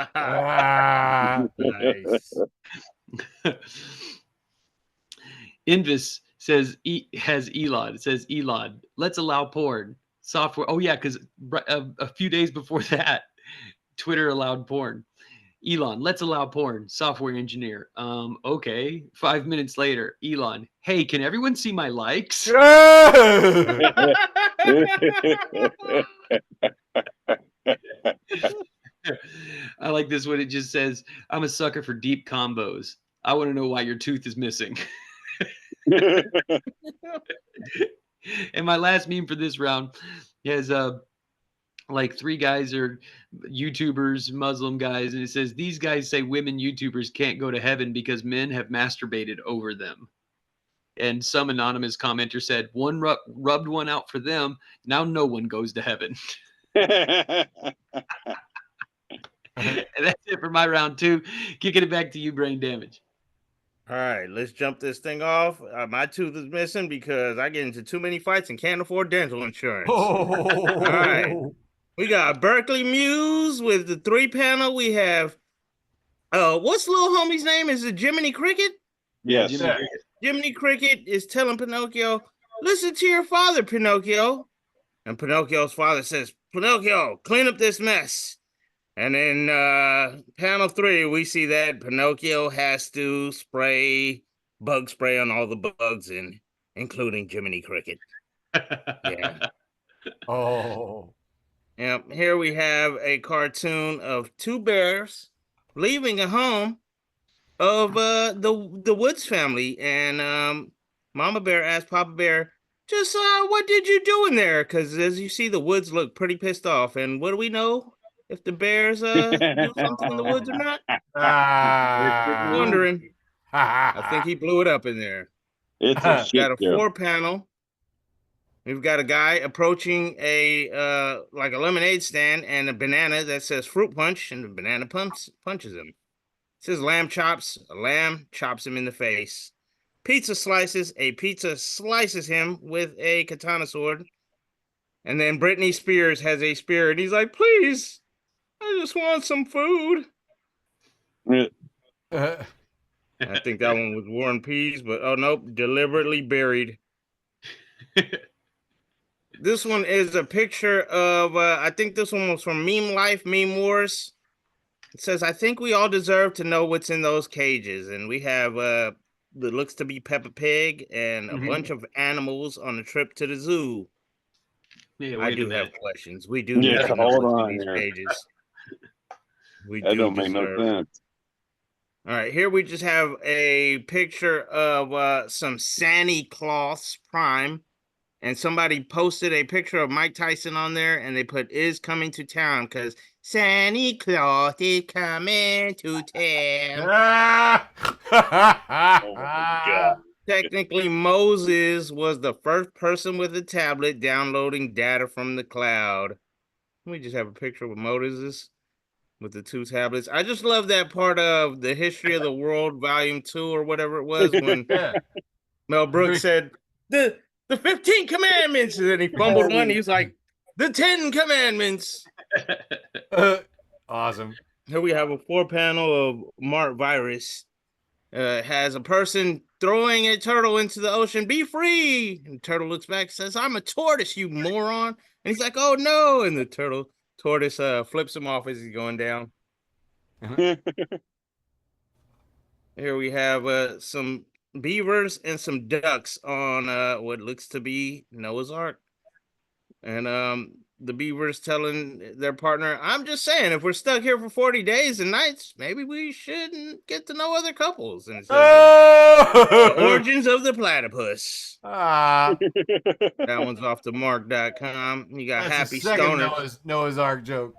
Invis says, has Elon. It says, Elon, let's allow porn. Software. Oh, yeah, because a few days before that, Twitter allowed porn. Elon, let's allow porn. Software engineer. Okay. 5 minutes later, Elon, hey, can everyone see my likes? I like this one. It just says, I'm a sucker for deep combos. I want to know why your tooth is missing. And my last meme for this round is like 3 guys are YouTubers, Muslim guys, and it says, these guys say women YouTubers can't go to heaven because men have masturbated over them. And some anonymous commenter said, one rubbed one out for them. Now no one goes to heaven. And that's it for my round 2. Kicking it back to you, Brain Damage. All right, let's jump this thing off. My tooth is missing because I get into too many fights and can't afford dental insurance. All right. We got Berkeley Muse with the 3-panel. We have, what's little homie's name? Is it Jiminy Cricket? Yes. Jiminy Cricket. Jiminy Cricket is telling Pinocchio, listen to your father, Pinocchio. And Pinocchio's father says, Pinocchio, clean up this mess. And in panel 3, we see that Pinocchio has to spray bug spray on all the bugs, including Jiminy Cricket. Yeah. Oh. Yep. Here we have a cartoon of two bears leaving a home of the Woods family, and Mama Bear asked Papa Bear, "Just what did you do in there?" Because as you see, the Woods look pretty pissed off. And what do we know if the bears do something in the woods or not? Wondering. I think he blew it up in there. It's a Got shit a show. 4-panel. We've got a guy approaching a like a lemonade stand and a banana that says fruit punch, and the banana punches him. It says lamb chops. A lamb chops him in the face. Pizza slices. A pizza slices him with a katana sword. And then Britney Spears has a spear, and he's like, "Please, I just want some food." I think that one was War and Peas, but oh nope, deliberately buried. This one is a picture of, I think this one was from Meme Life, Meme Wars. It says, "I think we all deserve to know what's in those cages." And we have that looks to be Peppa Pig and a bunch of animals on a trip to the zoo. Yeah, I wait a do have minute. questions. We do need Yeah, to know hold what's in on these here. cages. We That do don't make no deserve. sense. All right, here we just have a picture of some Santa Claus Prime, and somebody posted a picture of Mike Tyson on there, and they put "is coming to town" because Santa Claus is coming to town. Oh my god. Technically, Moses was the first person with a tablet downloading data from the cloud. We just have a picture of Moses with the 2 tablets. I just love that part of the History of the World, Volume 2, or whatever it was, when Mel Brooks said, the 15 commandments, and then he fumbled one. He was like, the 10 commandments. Awesome. Here we have a 4-panel of Mart Virus. Has a person throwing a turtle into the ocean. "Be free!" And the turtle looks back and says, "I'm a tortoise, you moron." And he's like, "Oh no!" And the tortoise flips him off as he's going down. Here we have some beavers and some ducks on what looks to be Noah's Ark. And the beavers telling their partner, "I'm just saying, if we're stuck here for 40 days and nights, maybe we shouldn't get to know other couples." And it says, "The origins of the platypus." That one's off the mark.com. You got That's Happy the second Stoners. Noah's Ark joke.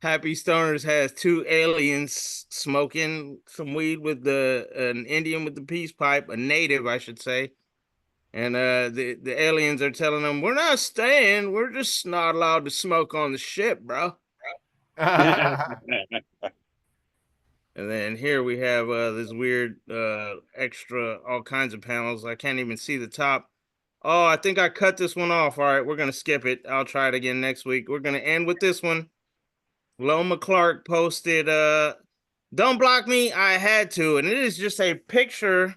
Happy Stoners has 2 aliens smoking some weed with an Indian with the peace pipe, a native, I should say. And the aliens are telling them, "We're not staying. We're just not allowed to smoke on the ship, bro." And then here we have this weird extra, all kinds of panels. I can't even see the top. Oh, I think I cut this one off. All right, we're going to skip it. I'll try it again next week. We're going to end with this one. Loma Clark posted, "Don't block me. I had to." And it is just a picture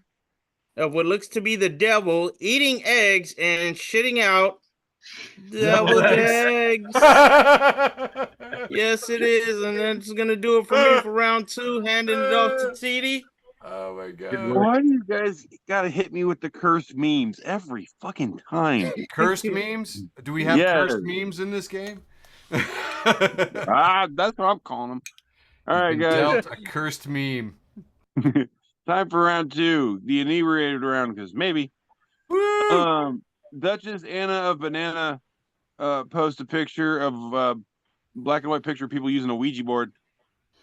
of what looks to be the devil eating eggs and shitting out deviled eggs. Yes, it is. And that's going to do it for me for round 2. Handing it off to TD. Oh my god. Why do you guys gotta hit me with the cursed memes every fucking time? Cursed memes? Do we have cursed memes in this game? That's what I'm calling them. All right, Been guys. dealt a cursed meme. Time for round 2, the inebriated round, because maybe. Woo! Duchess Anna of Banana post a picture of black and white picture of people using a Ouija board,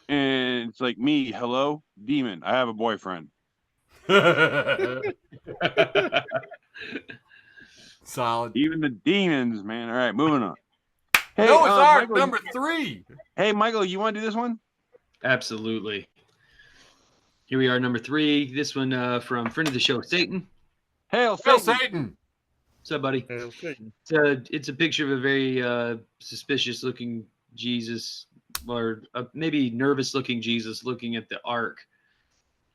and it's like, "Me, hello, demon. I have a boyfriend." Solid. Even the demons, man. All right, moving on. Hey, Noah's Ark Michael, number 3. Hey, Michael, you want to do this one? Absolutely. Here we are, number 3. This one from friend of the show, Satan. Hail Phil Satan. Satan. What's up, buddy? It's a picture of a very suspicious-looking Jesus, or maybe nervous-looking Jesus looking at the Ark.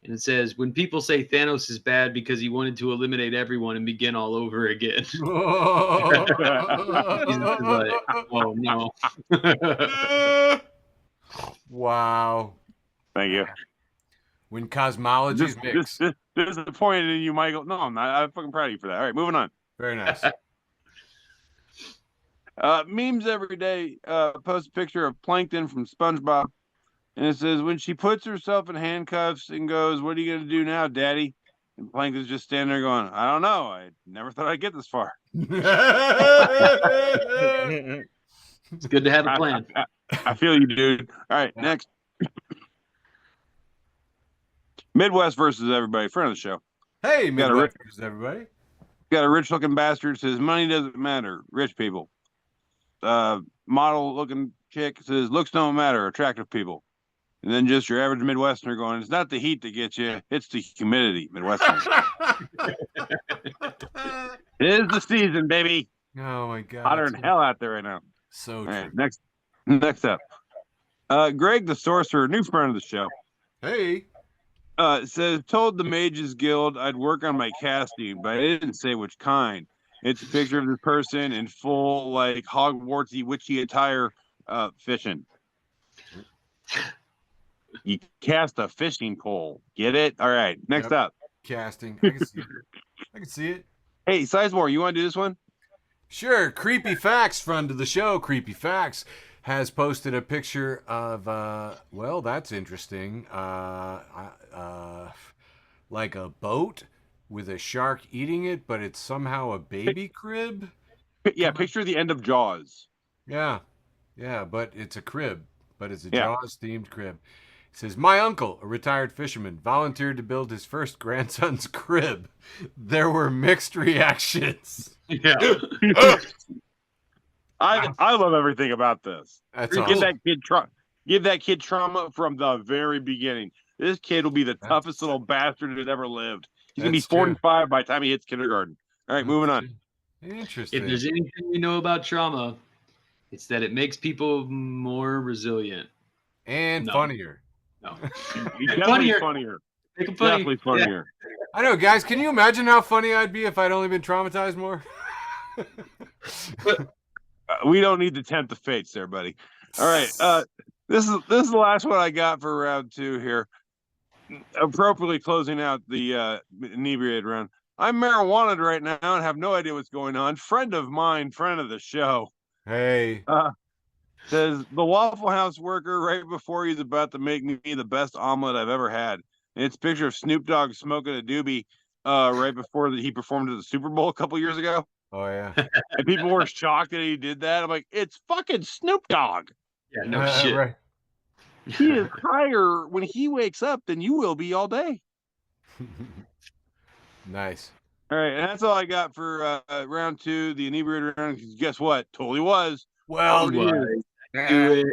And it says, "When people say Thanos is bad because he wanted to eliminate everyone and begin all over again." Jesus is like, "Oh, no." Wow. Thank you. When cosmologies mix. Disappointed in you, Michael. No, I'm not. I'm fucking proud of you for that. All right, moving on. Very nice. Memes every day. Post a picture of Plankton from SpongeBob, and it says, "When she puts herself in handcuffs and goes, 'What are you gonna do now, Daddy?' And Plankton's just standing there going, 'I don't know. I never thought I'd get this far.'" It's good to have a I, plan. I feel you, dude. All right, next. Midwest versus everybody. Friend of the show. Hey, Got a Midwest, everybody. Got a rich looking bastard says money doesn't matter. Rich people. Model looking chick says looks don't matter. Attractive people. And then just your average Midwesterner going, it's not the heat that gets you, it's the humidity. Midwesterner. It is the season, baby. Oh my God. Hotter than hell out there right now. So All true. right, next up. Greg the Sorcerer, new friend of the show. Hey. Says, told the Mages Guild I'd work on my casting, but I didn't say which kind. It's a picture of this person in full, like, Hogwartsy witchy attire, fishing. You cast a fishing pole. Get it? All right. Next up. Casting. I can see it. I can see it. Hey, Sizemore, you want to do this one? Sure. Creepy Facts, friend of the show, Creepy Facts, has posted a picture of, well, that's interesting. Like a boat with a shark eating it, but it's somehow a baby crib. Yeah, picture the end of Jaws. Yeah. Yeah, but it's a crib. But it's a Yeah. Jaws-themed crib. It says, my uncle, a retired fisherman, volunteered to build his first grandson's crib. There were mixed reactions. Yeah. I love everything about this. That's Give awesome. that kid trauma from the very beginning. This kid will be the toughest little bastard that ever lived. He's gonna be That's 45 by the time he hits kindergarten. All right, moving on. Interesting. If there's anything we know about trauma, it's that it makes people more resilient. And No. funnier. No. Definitely funnier. Make 'em funny. Definitely funnier. I know, guys. Can you imagine how funny I'd be if I'd only been traumatized more? We don't need to tempt the fates there, buddy. All right. This is the last one I got for round 2 here. Appropriately closing out the inebriated round. I'm marijuana right now and have no idea what's going on. Friend of mine, friend of the show. Hey. Says the Waffle House worker right before he's about to make me the best omelet I've ever had. And it's a picture of Snoop Dogg smoking a doobie right before he performed at the Super Bowl a couple years ago. Oh, yeah. And people were shocked that he did that. I'm like, it's fucking Snoop Dogg. Yeah, no shit. Right. He is higher when he wakes up than you will be all day. Nice. All right, and that's all I got for round 2, the inebriated round. Guess what? Totally was. Well, Do it.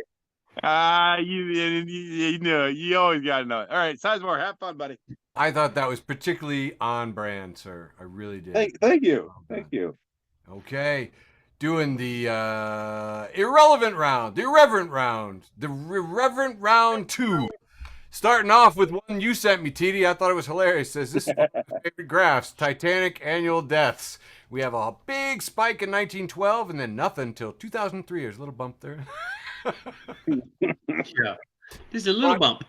You know, you always got to know it. All right, Sizemore, have fun, buddy. I thought that was particularly on brand, sir. I really did. Thank you. Thank you. Okay. Doing the irrelevant round, the irreverent round, the irreverent round 2. Starting off with one you sent me, TD. I thought it was hilarious. It says, this is one of my favorite graphs, Titanic annual deaths. We have a big spike in 1912 and then nothing until 2003. There's a little bump there. Yeah. Just a little bump.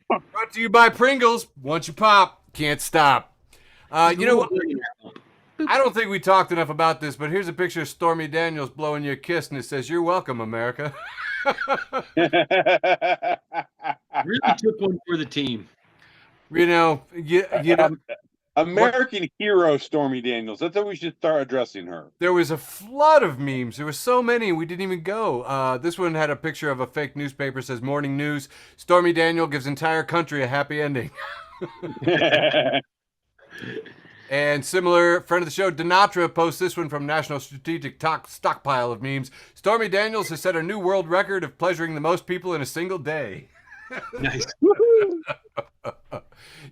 Brought to you by Pringles. Once you pop, can't stop. You know what? I don't think we talked enough about this, but here's a picture of Stormy Daniels blowing you a kiss, and it says, you're welcome, America. Really took one for the team. You know, American hero Stormy Daniels. That's how we should start addressing her. there was a flood of memes. There were so many, we didn't even go. This one had a picture of a fake newspaper, says Morning News. Stormy Daniel gives entire country a happy ending. And similar, friend of the show, Dinatra posts this one from National Strategic Stockpile of Memes. Stormy Daniels has set a new world record of pleasuring the most people in a single day. Nice.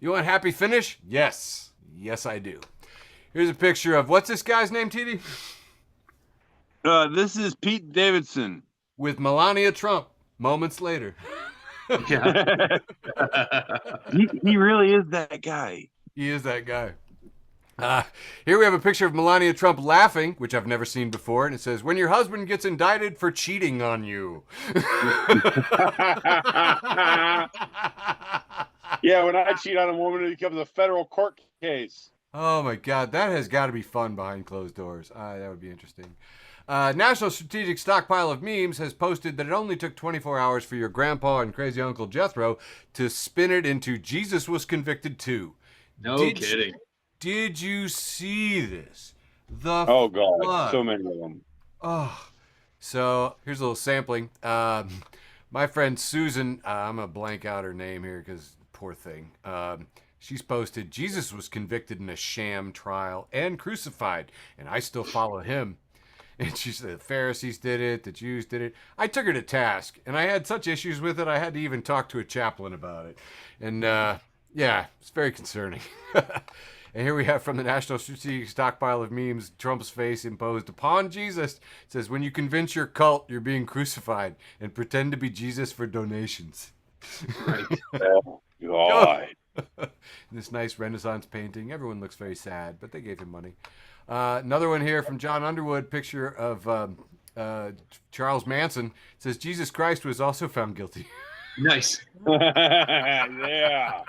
You want happy finish? Yes. Yes, I do. Here's a picture of, what's this guy's name, TD? This is Pete Davidson. With Melania Trump, moments later. Yeah. He really is that guy. He is that guy. Here we have a picture of Melania Trump laughing, which I've never seen before, and it says, when your husband gets indicted for cheating on you. Yeah, when I cheat on a woman, it becomes a federal court case. Oh my God, that has got to be fun behind closed doors. That would be interesting. National Strategic Stockpile of Memes has posted that it only took 24 hours for your grandpa and crazy Uncle Jethro to spin it into Jesus was convicted too. No kidding. Did you see this? The Oh God, flood. so many of them. Oh, so here's a little sampling. My friend Susan, I'm gonna blank out her name here because poor thing. She's posted Jesus was convicted in a sham trial and crucified, and I still follow him. And she said the Pharisees did it, the Jews did it. I took her to task, and I had such issues with it, I had to even talk to a chaplain about it. And yeah, it's very concerning. And here we have from the National Strategic Stockpile of Memes, Trump's face imposed upon Jesus. It says, when you convince your cult you're being crucified and pretend to be Jesus for donations. Right. Oh God. This nice Renaissance painting. Everyone looks very sad, but they gave him money. Another one here from John Underwood, picture of Charles Manson. It says, Jesus Christ was also found guilty. Nice. Yeah.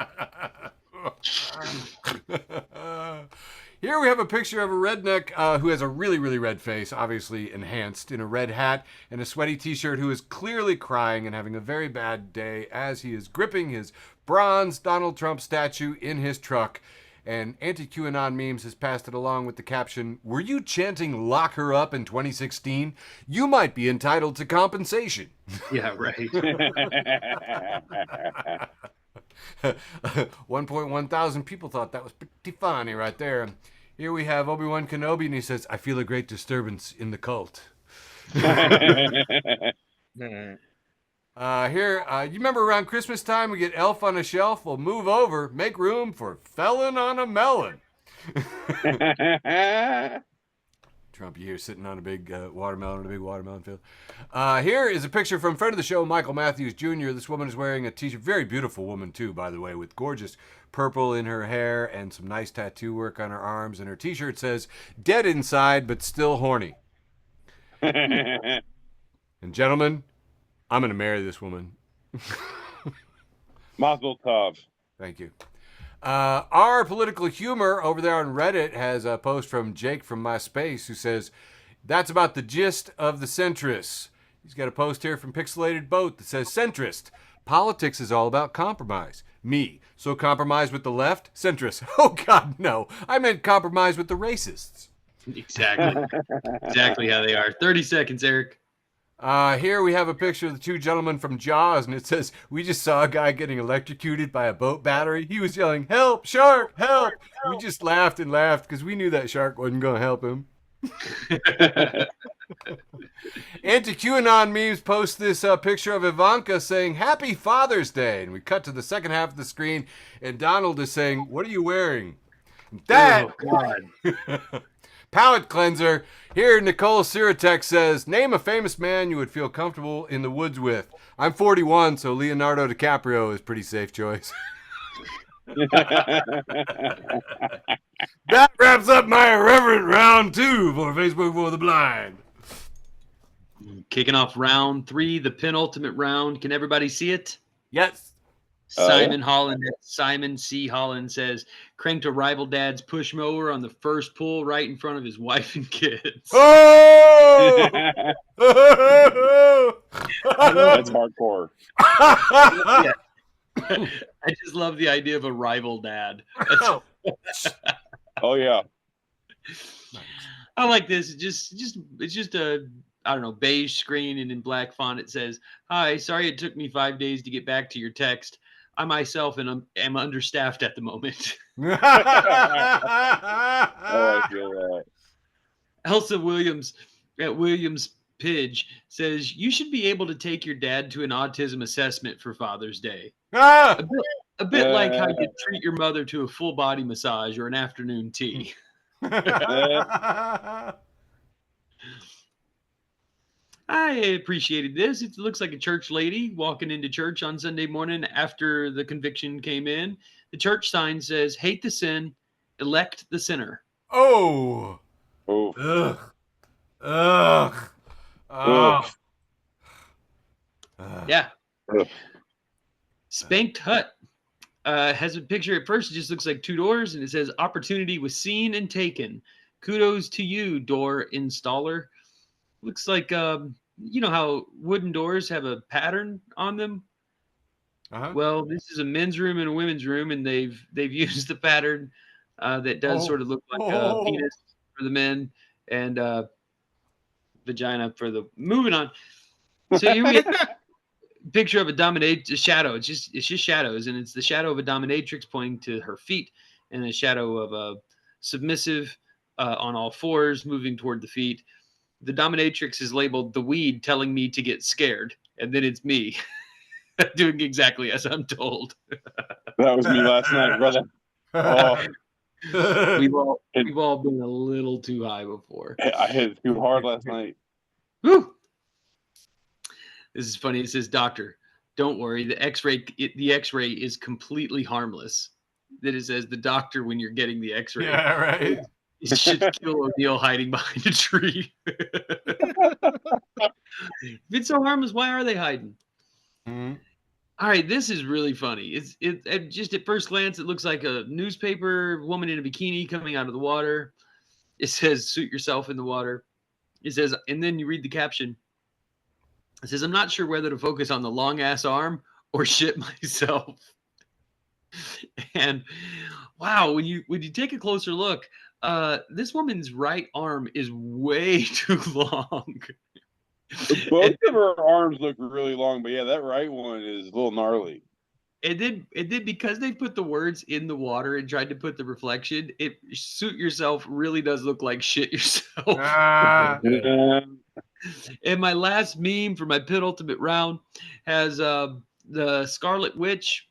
Here we have a picture of a redneck who has a really, really red face, obviously enhanced, in a red hat and a sweaty t-shirt, who is clearly crying and having a very bad day as he is gripping his bronze Donald Trump statue in his truck. And Anti-QAnon Memes has passed it along with the caption, were you chanting lock her up in 2016? You might be entitled to compensation. Yeah, right. 1.1 thousand people thought that was pretty funny right there. Here we have Obi-Wan Kenobi, and he says, I feel a great disturbance in the cult. Here, you remember around Christmas time we get Elf on a Shelf? Well, move over, make room for Felon on a Melon. Trump here sitting on a big watermelon in a big watermelon field. Here is a picture from friend of the show, Michael Matthews Jr. This woman is wearing a t-shirt, very beautiful woman too, by the way, with gorgeous purple in her hair and some nice tattoo work on her arms. And her t-shirt says, dead inside, but still horny. And gentlemen, I'm going to marry this woman. Mazel tov. Thank you. Our political humor over there on Reddit has a post from Jake from MySpace who says, that's about the gist of the centrists. He's got a post here from Pixelated Boat that says, centrist. Politics is all about compromise. Me. So compromise with the left? Centrist. Oh, God, no. I meant compromise with the racists. Exactly. Exactly how they are. 30 seconds, Eric. Here we have a picture of the two gentlemen from Jaws, and it says, we just saw a guy getting electrocuted by a boat battery. He was yelling, help, shark, help. We just laughed and laughed because we knew that shark wasn't going to help him. Anti-QAnon Memes post this picture of Ivanka saying, Happy Father's Day. And we cut to the second half of the screen, and Donald is saying, what are you wearing? That... Oh, God. Palate cleanser. Here, Nicole Siratek says, name a famous man you would feel comfortable in the woods with. I'm 41, so Leonardo DiCaprio is a pretty safe choice. That wraps up my irreverent round 2 for Facebook for the Blind. Kicking off round 3, the penultimate round. Can everybody see it? Yes. Simon Holland, Simon C. Holland says, cranked a rival dad's push mower on the first pull right in front of his wife and kids. Oh! That's hardcore. Yeah. I just love the idea of a rival dad. Oh yeah. I like this. It's just a, I don't know, beige screen, and in black font it says, hi, sorry it took me 5 days to get back to your text. I myself am understaffed at the moment. Oh, I feel that. Elsa Williams at Williams Pidge says, you should be able to take your dad to an autism assessment for Father's Day. A bit like how you treat your mother to a full body massage or an afternoon tea. I appreciated this. It looks like a church lady walking into church on Sunday morning after the conviction came in. The church sign says, hate the sin, elect the sinner. Oh. Oh. Ugh. Ugh. Oh. Yeah. Ugh. Spanked Hut has a picture. At first, it just looks like 2 doors, and it says, opportunity was seen and taken. Kudos to you, door installer. Looks like you know how wooden doors have a pattern on them. Uh-huh. Well, this is a men's room and a women's room, and they've used the pattern that does Oh. sort of look like a penis for the men and vagina for the. Moving on. So here we have a picture of a shadow. It's just shadows, and it's the shadow of a dominatrix pointing to her feet, and a shadow of a submissive on all fours moving toward the feet. The dominatrix is labeled the weed telling me to get scared, and then it's me doing exactly as I'm told. That was me last night, brother. Oh, We've all been a little too high before. I hit it too hard last night. Woo! This is funny. It says, "Doctor, don't worry. The X-ray is completely harmless." Then it says, "The doctor, when you're getting the X-ray, Yeah, right. you should kill O'Neill hiding behind a tree." If it's so harmless, why are they hiding? Mhm. All right, this is really funny. It just at first glance, it looks like a newspaper woman in a bikini coming out of the water. It says, "Suit yourself in the water." It says, and then you read the caption. It says, "I'm not sure whether to focus on the long ass arm or shit myself." And wow, when you take a closer look, this woman's right arm is way too long. Both of her arms look really long, but yeah, that right one is a little gnarly. And then because they put the words in the water and tried to put the reflection, it "suit yourself" really does look like shit yourself. Ah. And my last meme for my pit ultimate round has the Scarlet Witch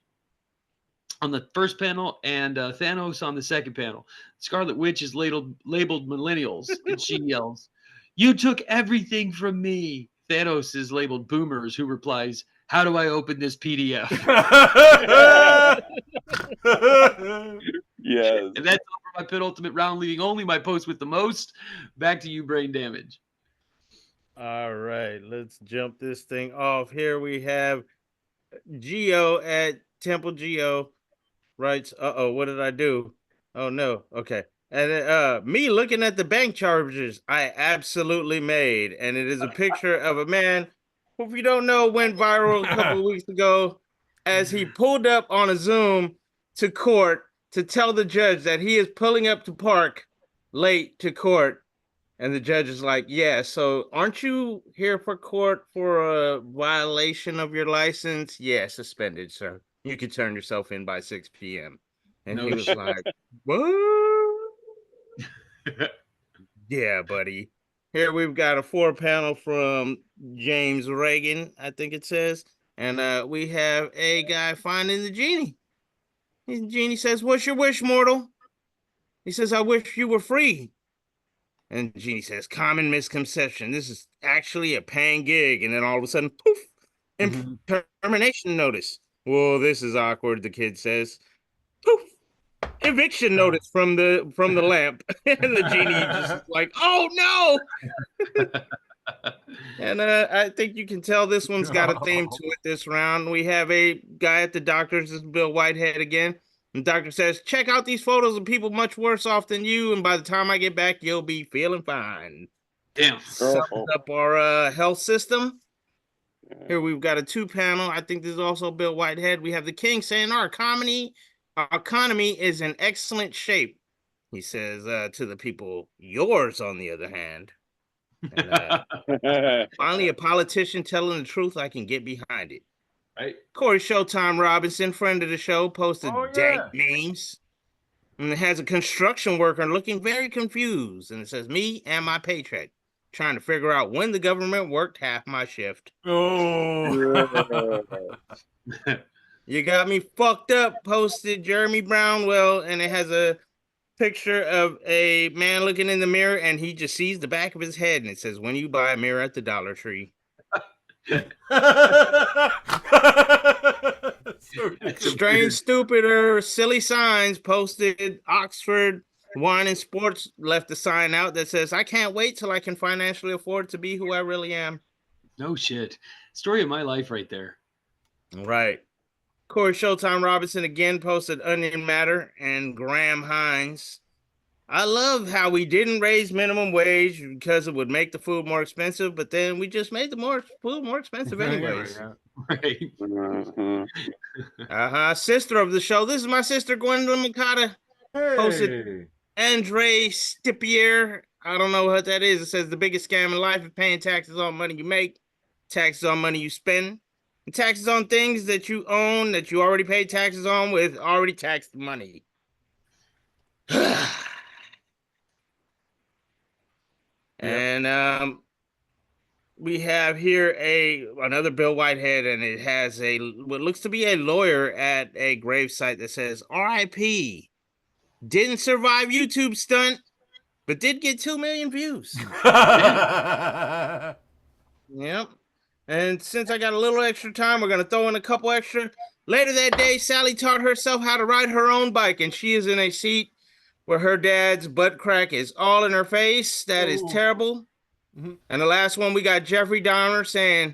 on the first panel and Thanos on the second panel. Scarlet Witch is labeled millennials, and she yells, "You took everything from me." Thanos is labeled boomers, who replies, "How do I open this PDF?" Yes. And that's all for my pit ultimate round, leaving only my post with the most. Back to you, Brain Damage. All right, let's jump this thing off. Here we have Geo at Temple Geo writes, "Uh-oh, what did I do? Oh no, okay." And me looking at the bank charges I absolutely made, and it is a picture of a man who, if you don't know, went viral a couple of weeks ago as he pulled up on a Zoom to court to tell the judge that he is pulling up to park late to court. And the judge is like, "Yeah, so aren't you here for court for a violation of your license? Yeah, suspended, sir. You could turn yourself in by 6 p.m." And No he was shit. like, "What?" Yeah, buddy. Here we've got a 4-panel from James Reagan, I think it says. And we have a guy finding the genie. The genie says, "What's your wish, mortal?" He says, "I wish you were free." And Genie says, "Common misconception. This is actually a paying gig." And then all of a sudden, poof, termination notice. "Whoa, this is awkward," the kid says. Poof, eviction notice from the lamp. And the genie just is like, "Oh no." And I think you can tell this one's got a theme to it this round. We have a guy at the doctor's. This is Bill Whitehead again. The doctor says, "Check out these photos of people much worse off than you, and by the time I get back, you'll be feeling fine." Damn. Sums up our health system. Here we've got a 2-panel. I think this is also Bill Whitehead. We have the king saying our economy is in excellent shape. He says to the people, "Yours, on the other hand." And, finally, a politician telling the truth. I can get behind it. Right. Corey Showtime Robinson, friend of the show, posted Oh, dank memes. And it has a construction worker looking very confused. And it says, "Me and my paycheck, trying to figure out when the government worked half my shift." Oh. "You got me fucked up," posted Jeremy Brownwell. And it has a picture of a man looking in the mirror, and he just sees the back of his head. And it says, "When you buy a mirror at the Dollar Tree." Strange, stupid, or silly signs posted. Oxford Wine and Sports left a sign out that says, "I can't wait till I can financially afford to be who I really am." No shit. Story of my life right there. Right. Corey Showtime Robinson again posted Onion Matter and Graham Hines. I love how we didn't raise minimum wage because it would make the food more expensive, but then we just made the food more expensive anyways. Right. Sister of the show. This is my sister, Gwendolyn Mikata. Posted Hey. Andre Stipier. I don't know what that is. It says the biggest scam in life is paying taxes on money you make, taxes on money you spend, and taxes on things that you own that you already paid taxes on with already taxed money. And we have here another Bill Whitehead, and it has what looks to be a lawyer at a gravesite that says R.I.P. Didn't survive YouTube stunt, but did get 2 million views. Yep. And since I got a little extra time, we're gonna throw in a couple extra. Later that day, Sally taught herself how to ride her own bike, and she is in a seat where her dad's butt crack is all in her face. That is terrible. Mm-hmm. And the last one, we got Jeffrey Dahmer saying,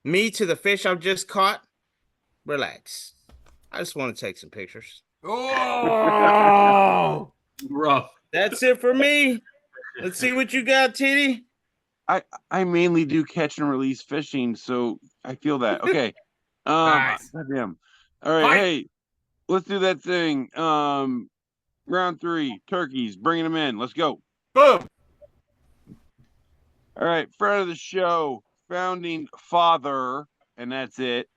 "Me to the fish I've just caught. Relax. I just want to take some pictures." Oh, Rough. That's it for me. Let's see what you got, Titty. I mainly do catch and release fishing, so I feel that. Okay. Nice. Goddamn. All right, Fight. hey, let's do that thing. Round 3, turkeys, bringing them in. Let's go. boom. All right, friend of the show, founding father, and that's it.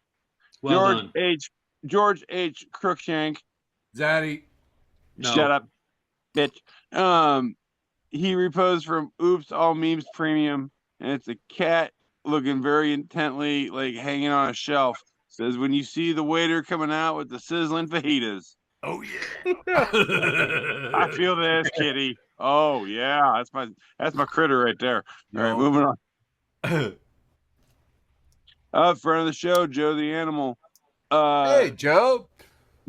Well done. George H. Crookshank. Zaddy. No. Shut up, bitch. He reposed from Oops All Memes Premium, and it's a cat looking very intently, like hanging on a shelf. Says, when you see the waiter coming out with the sizzling fajitas. Oh yeah. I feel this, kitty. Oh yeah, that's my critter right there. All right, moving on. Friend of the show, Joe the Animal. Hey, Joe.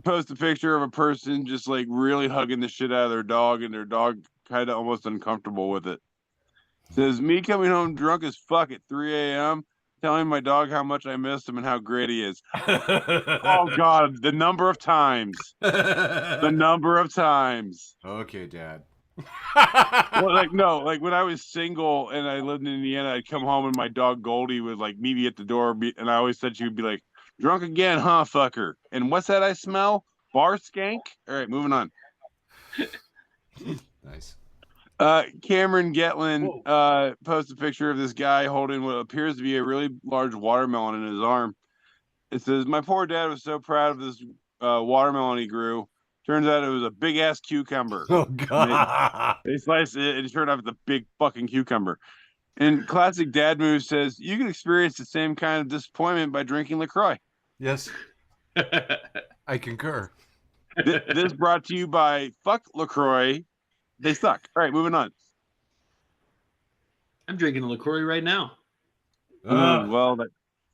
Post a picture of a person just like really hugging the shit out of their dog, and their dog kind of almost uncomfortable with it. Says, me coming home drunk as fuck at 3 a.m., telling my dog how much I missed him and how great he is. Oh God, the number of times. The number of times. Okay, Dad. Well, like when I was single and I lived in Indiana, I'd come home and my dog Goldie would like meet me at the door, and I always said she would be like, "Drunk again, huh, fucker?" And what's that I smell? Bar skank? All right, moving on. Nice. Cameron Getlin posted a picture of this guy holding what appears to be a really large watermelon in his arm. It says, my poor dad was so proud of this watermelon he grew. Turns out it was a big ass cucumber. Oh God. They sliced it and it turned out it's a big fucking cucumber. And classic dad move says, you can experience the same kind of disappointment by drinking LaCroix. Yes. I concur. This brought to you by Fuck LaCroix. They suck. All right, moving on. I'm drinking a LaCroix right now. Well,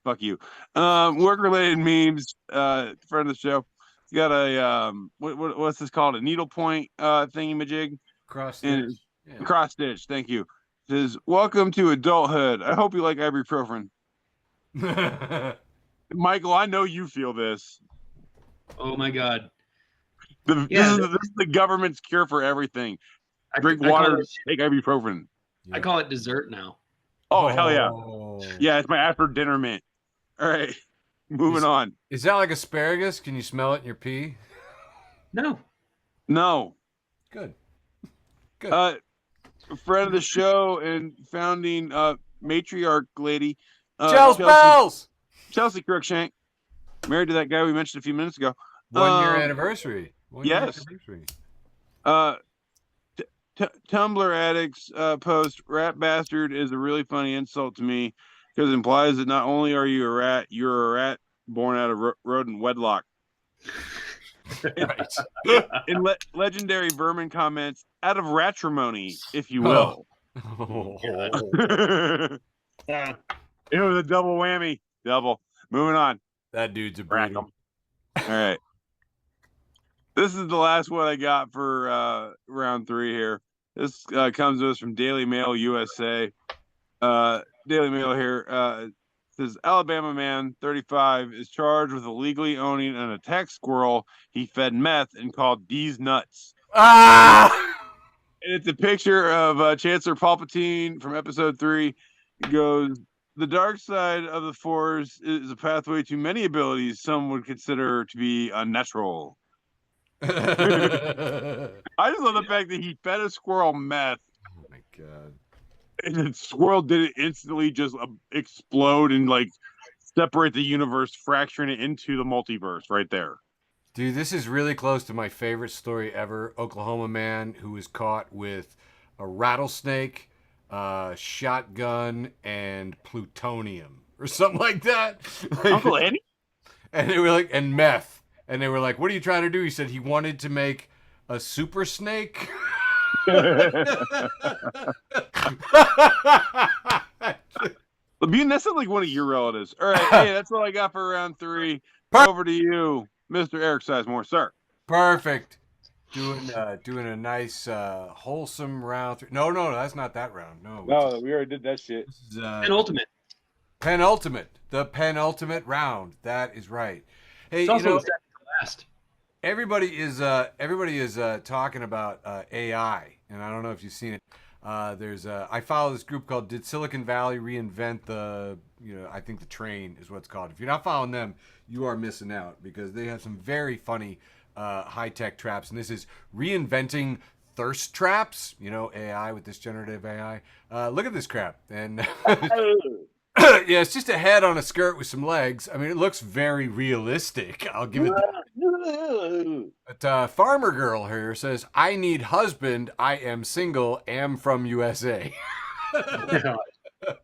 fuck you. Work-related memes. Friend of the show. You got a what's this called? A needlepoint thingy-majig. Cross And stitch. Yeah. cross stitch. Thank you. It says, welcome to adulthood. I hope you like ibuprofen. Michael, I know you feel this. Oh my God. This is the government's cure for everything. Drink water, take ibuprofen. I call it dessert now. Oh, hell yeah. Yeah, it's my after dinner mint. All right. Moving on. Is that like asparagus? Can you smell it in your pee? No. No. Good. Friend of the show and founding matriarch lady. Chelsea Crookshank. Married to that guy we mentioned a few minutes ago. 1 year anniversary. Yes. Tumblr addicts post, rat bastard is a really funny insult to me because it implies that not only are you a rat, you're a rat born out of rodent wedlock. In legendary vermin comments, out of ratrimony, if you will. It was a double whammy. Double. Moving on. That dude's a breeder. All right. This is the last one I got for round 3 here. This comes to us from Daily Mail USA. Daily Mail here says, Alabama man, 35, is charged with illegally owning an attack squirrel he fed meth and called D's nuts. Ah! it's a picture of Chancellor Palpatine from Episode 3. It goes, the dark side of the Force is a pathway to many abilities some would consider to be unnatural. I just love the fact that he fed a squirrel meth. Oh my god. And the squirrel didn't instantly just explode and like separate the universe, fracturing it into the multiverse right there. Dude, this is really close to my favorite story ever. Oklahoma man who was caught with a rattlesnake, shotgun, and plutonium or something like that. Uncle Eddie? And they were like, and meth. And they were like, what are you trying to do? He said he wanted to make a super snake. Labune, that sounds like one of your relatives. All right, hey, that's all I got for round 3. Over to you, Mr. Eric Sizemore, sir. Perfect. Doing a nice wholesome round 3. No, that's not that round. No, we already did that shit. this is, Penultimate. the penultimate round. That is right. Hey, It's also the second to last. everybody is talking about AI, and I don't know if you've seen it. I follow this group called Did Silicon Valley Reinvent the, I think the train is what it's called. If you're not following them, you are missing out because they have some very funny high-tech traps, and this is reinventing thirst traps. AI with this generative AI. Look at this crap, and yeah, it's just a head on a skirt with some legs. I mean, it looks very realistic. I'll give it that. But Farmer Girl here says, I need husband, I am single, am from USA.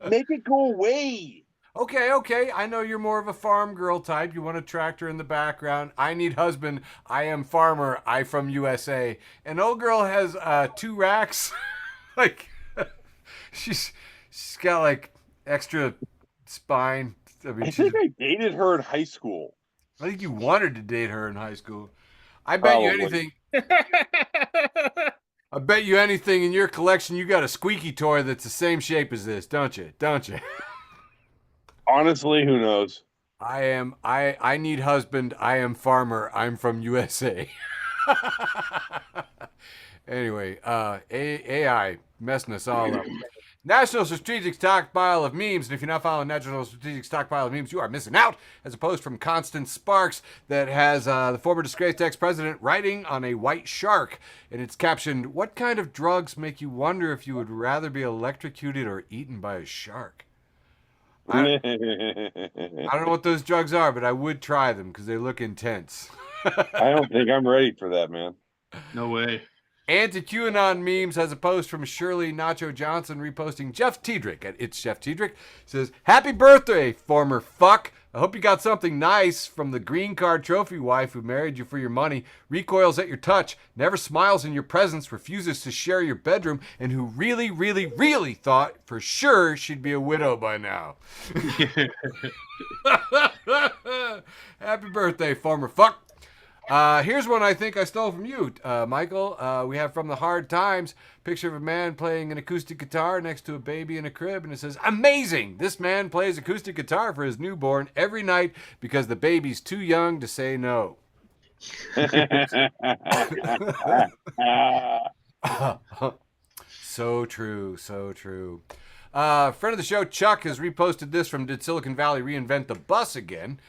Make it go away. Okay. I know you're more of a farm girl type. You want a tractor in the background. I need husband, I am farmer, I from USA. And old girl has 2 racks. Like, she's got like extra spine. I think I dated her in high school. I think you wanted to date her in high school. I bet you anything. I bet you anything in your collection you got a squeaky toy that's the same shape as this, don't you? Honestly, who knows? I need husband, I am farmer, I'm from USA. Anyway, AI messing us all up. National Strategic Stockpile of Memes, and if you're not following National Strategic Stockpile of Memes, you are missing out. As a post from Constance Sparks that has the former disgraced ex-president writing on a white shark, and it's captioned, what kind of drugs make you wonder if you would rather be electrocuted or eaten by a shark? I don't know what those drugs are, but I would try them because they look intense. I don't think I'm ready for that, man. No way. Anti-QAnon Memes has a post from Shirley Nacho Johnson reposting Jeff Tiedrick at It's Jeff Tiedrick. Says, happy birthday, former fuck. I hope you got something nice from the green card trophy wife who married you for your money, recoils at your touch, never smiles in your presence, refuses to share your bedroom, and who really, really, really thought for sure she'd be a widow by now. Happy birthday, former fuck. Here's one I think I stole from you, Michael. We have from the Hard Times, picture of a man playing an acoustic guitar next to a baby in a crib, and it says, amazing! This man plays acoustic guitar for his newborn every night because the baby's too young to say no. So true. Friend of the show, Chuck, has reposted this from Did Silicon Valley Reinvent the Bus Again?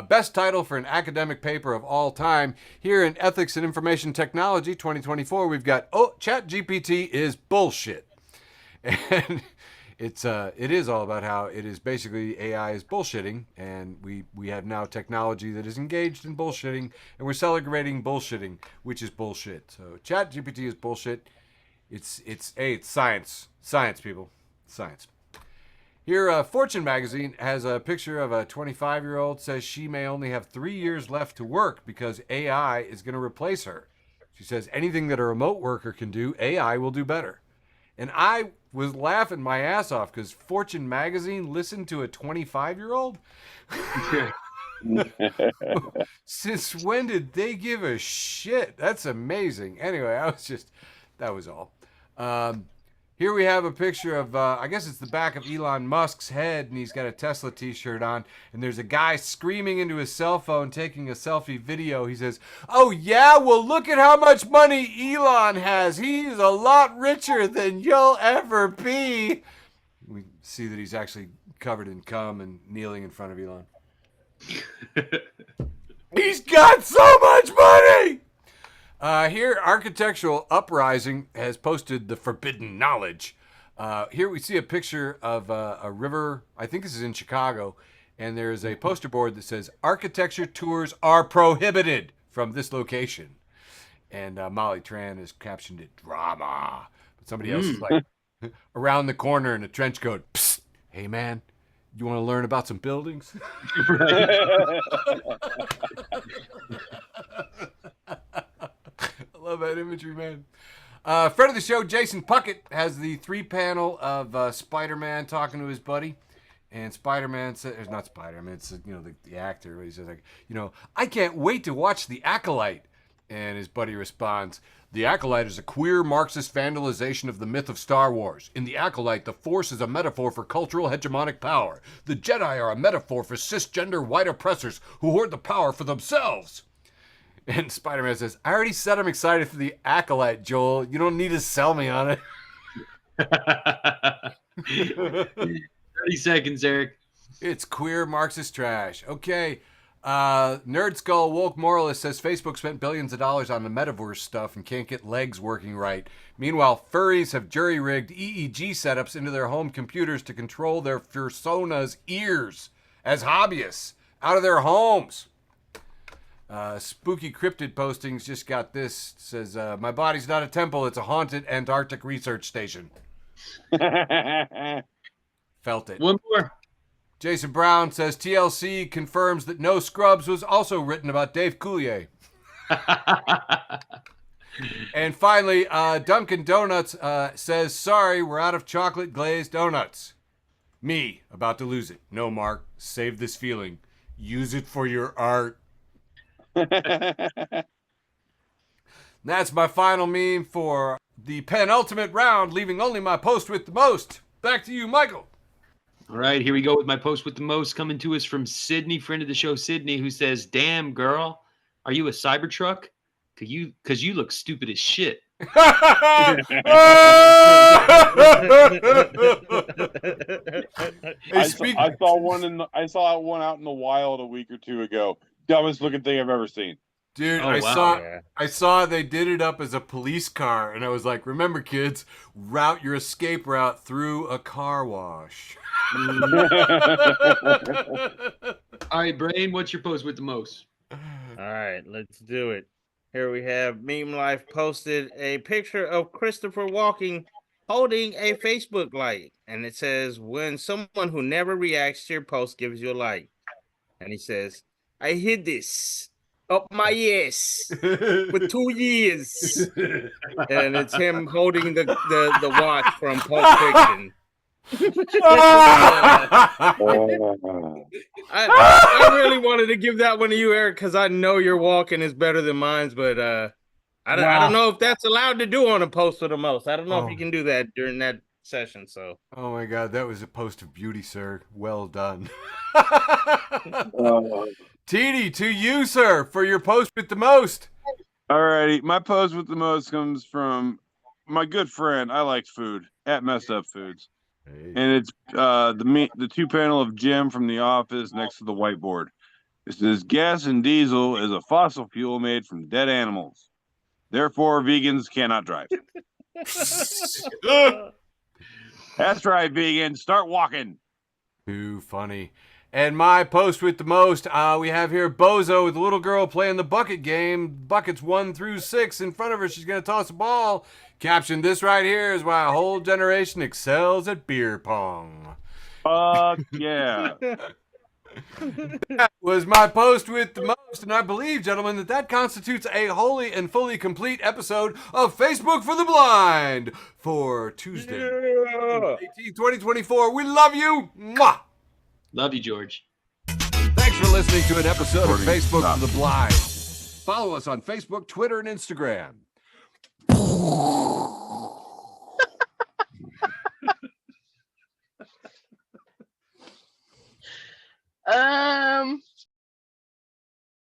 Best title for an academic paper of all time. Here in Ethics and Information Technology 2024, we've got, ChatGPT is bullshit. And it is all about how it is basically AI is bullshitting, and we have now technology that is engaged in bullshitting, and we're celebrating bullshitting, which is bullshit. So ChatGPT is bullshit. It's science. Science, people. Science. Here, Fortune magazine has a picture of a 25-year-old says she may only have 3 years left to work because AI is going to replace her. She says anything that a remote worker can do, AI will do better. And I was laughing my ass off because Fortune magazine listened to a 25-year-old? Since when did they give a shit? That's amazing. Anyway, that was all. Here we have a picture of, I guess it's the back of Elon Musk's head, and he's got a Tesla t-shirt on, and there's a guy screaming into his cell phone, taking a selfie video. He says, "Oh yeah, well look at how much money Elon has. He's a lot richer than you'll ever be." We see that he's actually covered in cum and kneeling in front of Elon. He's got so much money! Here, Architectural Uprising has posted the forbidden knowledge. Here we see a picture of a river. I think this is in Chicago. And there's a poster board that says, "Architecture tours are prohibited from this location." And Molly Tran has captioned it, "Drama." But somebody else is like, around the corner in a trench coat, "Psst, hey man, you want to learn about some buildings?" I love that imagery, man. Friend of the show, Jason Puckett, has the 3-panel of Spider-Man talking to his buddy. And Spider-Man says, it's not Spider-Man, it's, the actor. He says, like, "I can't wait to watch The Acolyte." And his buddy responds, "The Acolyte is a queer Marxist vandalization of the myth of Star Wars. In The Acolyte, the Force is a metaphor for cultural hegemonic power. The Jedi are a metaphor for cisgender white oppressors who hoard the power for themselves." And Spider-Man says, "I already said I'm excited for The Acolyte, Joel. You don't need to sell me on it." 30 seconds, Eric. It's queer Marxist trash. Okay. Nerd Skull Woke Moralist says Facebook spent billions of dollars on the metaverse stuff and can't get legs working right. Meanwhile, furries have jury-rigged EEG setups into their home computers to control their personas' ears as hobbyists out of their homes. Spooky Cryptid Postings just got this. It says, "My body's not a temple. It's a haunted Antarctic research station." Felt it. One more. Jason Brown says, "TLC confirms that No Scrubs was also written about Dave Coulier." And finally, Dunkin' Donuts says, "Sorry, we're out of chocolate glazed donuts." Me, about to lose it. "No, Mark, save this feeling. Use it for your art." That's my final meme for the penultimate round, leaving only my post with the most. Back to you, Michael. All right, here we go with my post with the most, coming to us from Sydney, friend of the show, Sydney, who says, "Damn, girl, are you a Cybertruck? Because you look stupid as shit." I saw one out in the wild a week or two ago. Dumbest looking thing I've ever seen. Dude, Oh, I wow. saw they did it up as a police car, and I was like, "Remember, kids, route your escape route through a car wash." All right, Brain, what's your post with the most? All right, let's do it. Here we have Meme Life posted a picture of Christopher Walken holding a Facebook like, and it says, "When someone who never reacts to your post gives you a like," and he says, "I hid this up my ass for 2 years," and it's him holding the watch from Pulp Fiction. I really wanted to give that one to you, Eric, because I know your walking is better than mine's, but I don't know if that's allowed to do on a post with the most. I don't know if you can do that during that session. So, oh my God, that was a post of beauty, sir. Well done. TD, to you, sir, for your post with the most. All righty, my post with the most comes from my good friend. I like food at Messed Up Foods. Hey. And it's the 2-panel of Jim from The Office next to the whiteboard. It says, "Gas and diesel is a fossil fuel made from dead animals. Therefore, vegans cannot drive." That's right, vegans. Start walking. Too funny. And my post with the most, we have here Bozo with a little girl playing the bucket game. Buckets 1 through 6 in front of her. She's going to toss a ball. Caption, "This right here is why a whole generation excels at beer pong." Yeah. That was my post with the most. And I believe, gentlemen, that constitutes a wholly and fully complete episode of Facebook for the Blind for Tuesday, 18, 2024. We love you. Mwah! Love you, George. Thanks for listening to an episode of Facebook for the Blind. Follow us on Facebook, Twitter, and Instagram.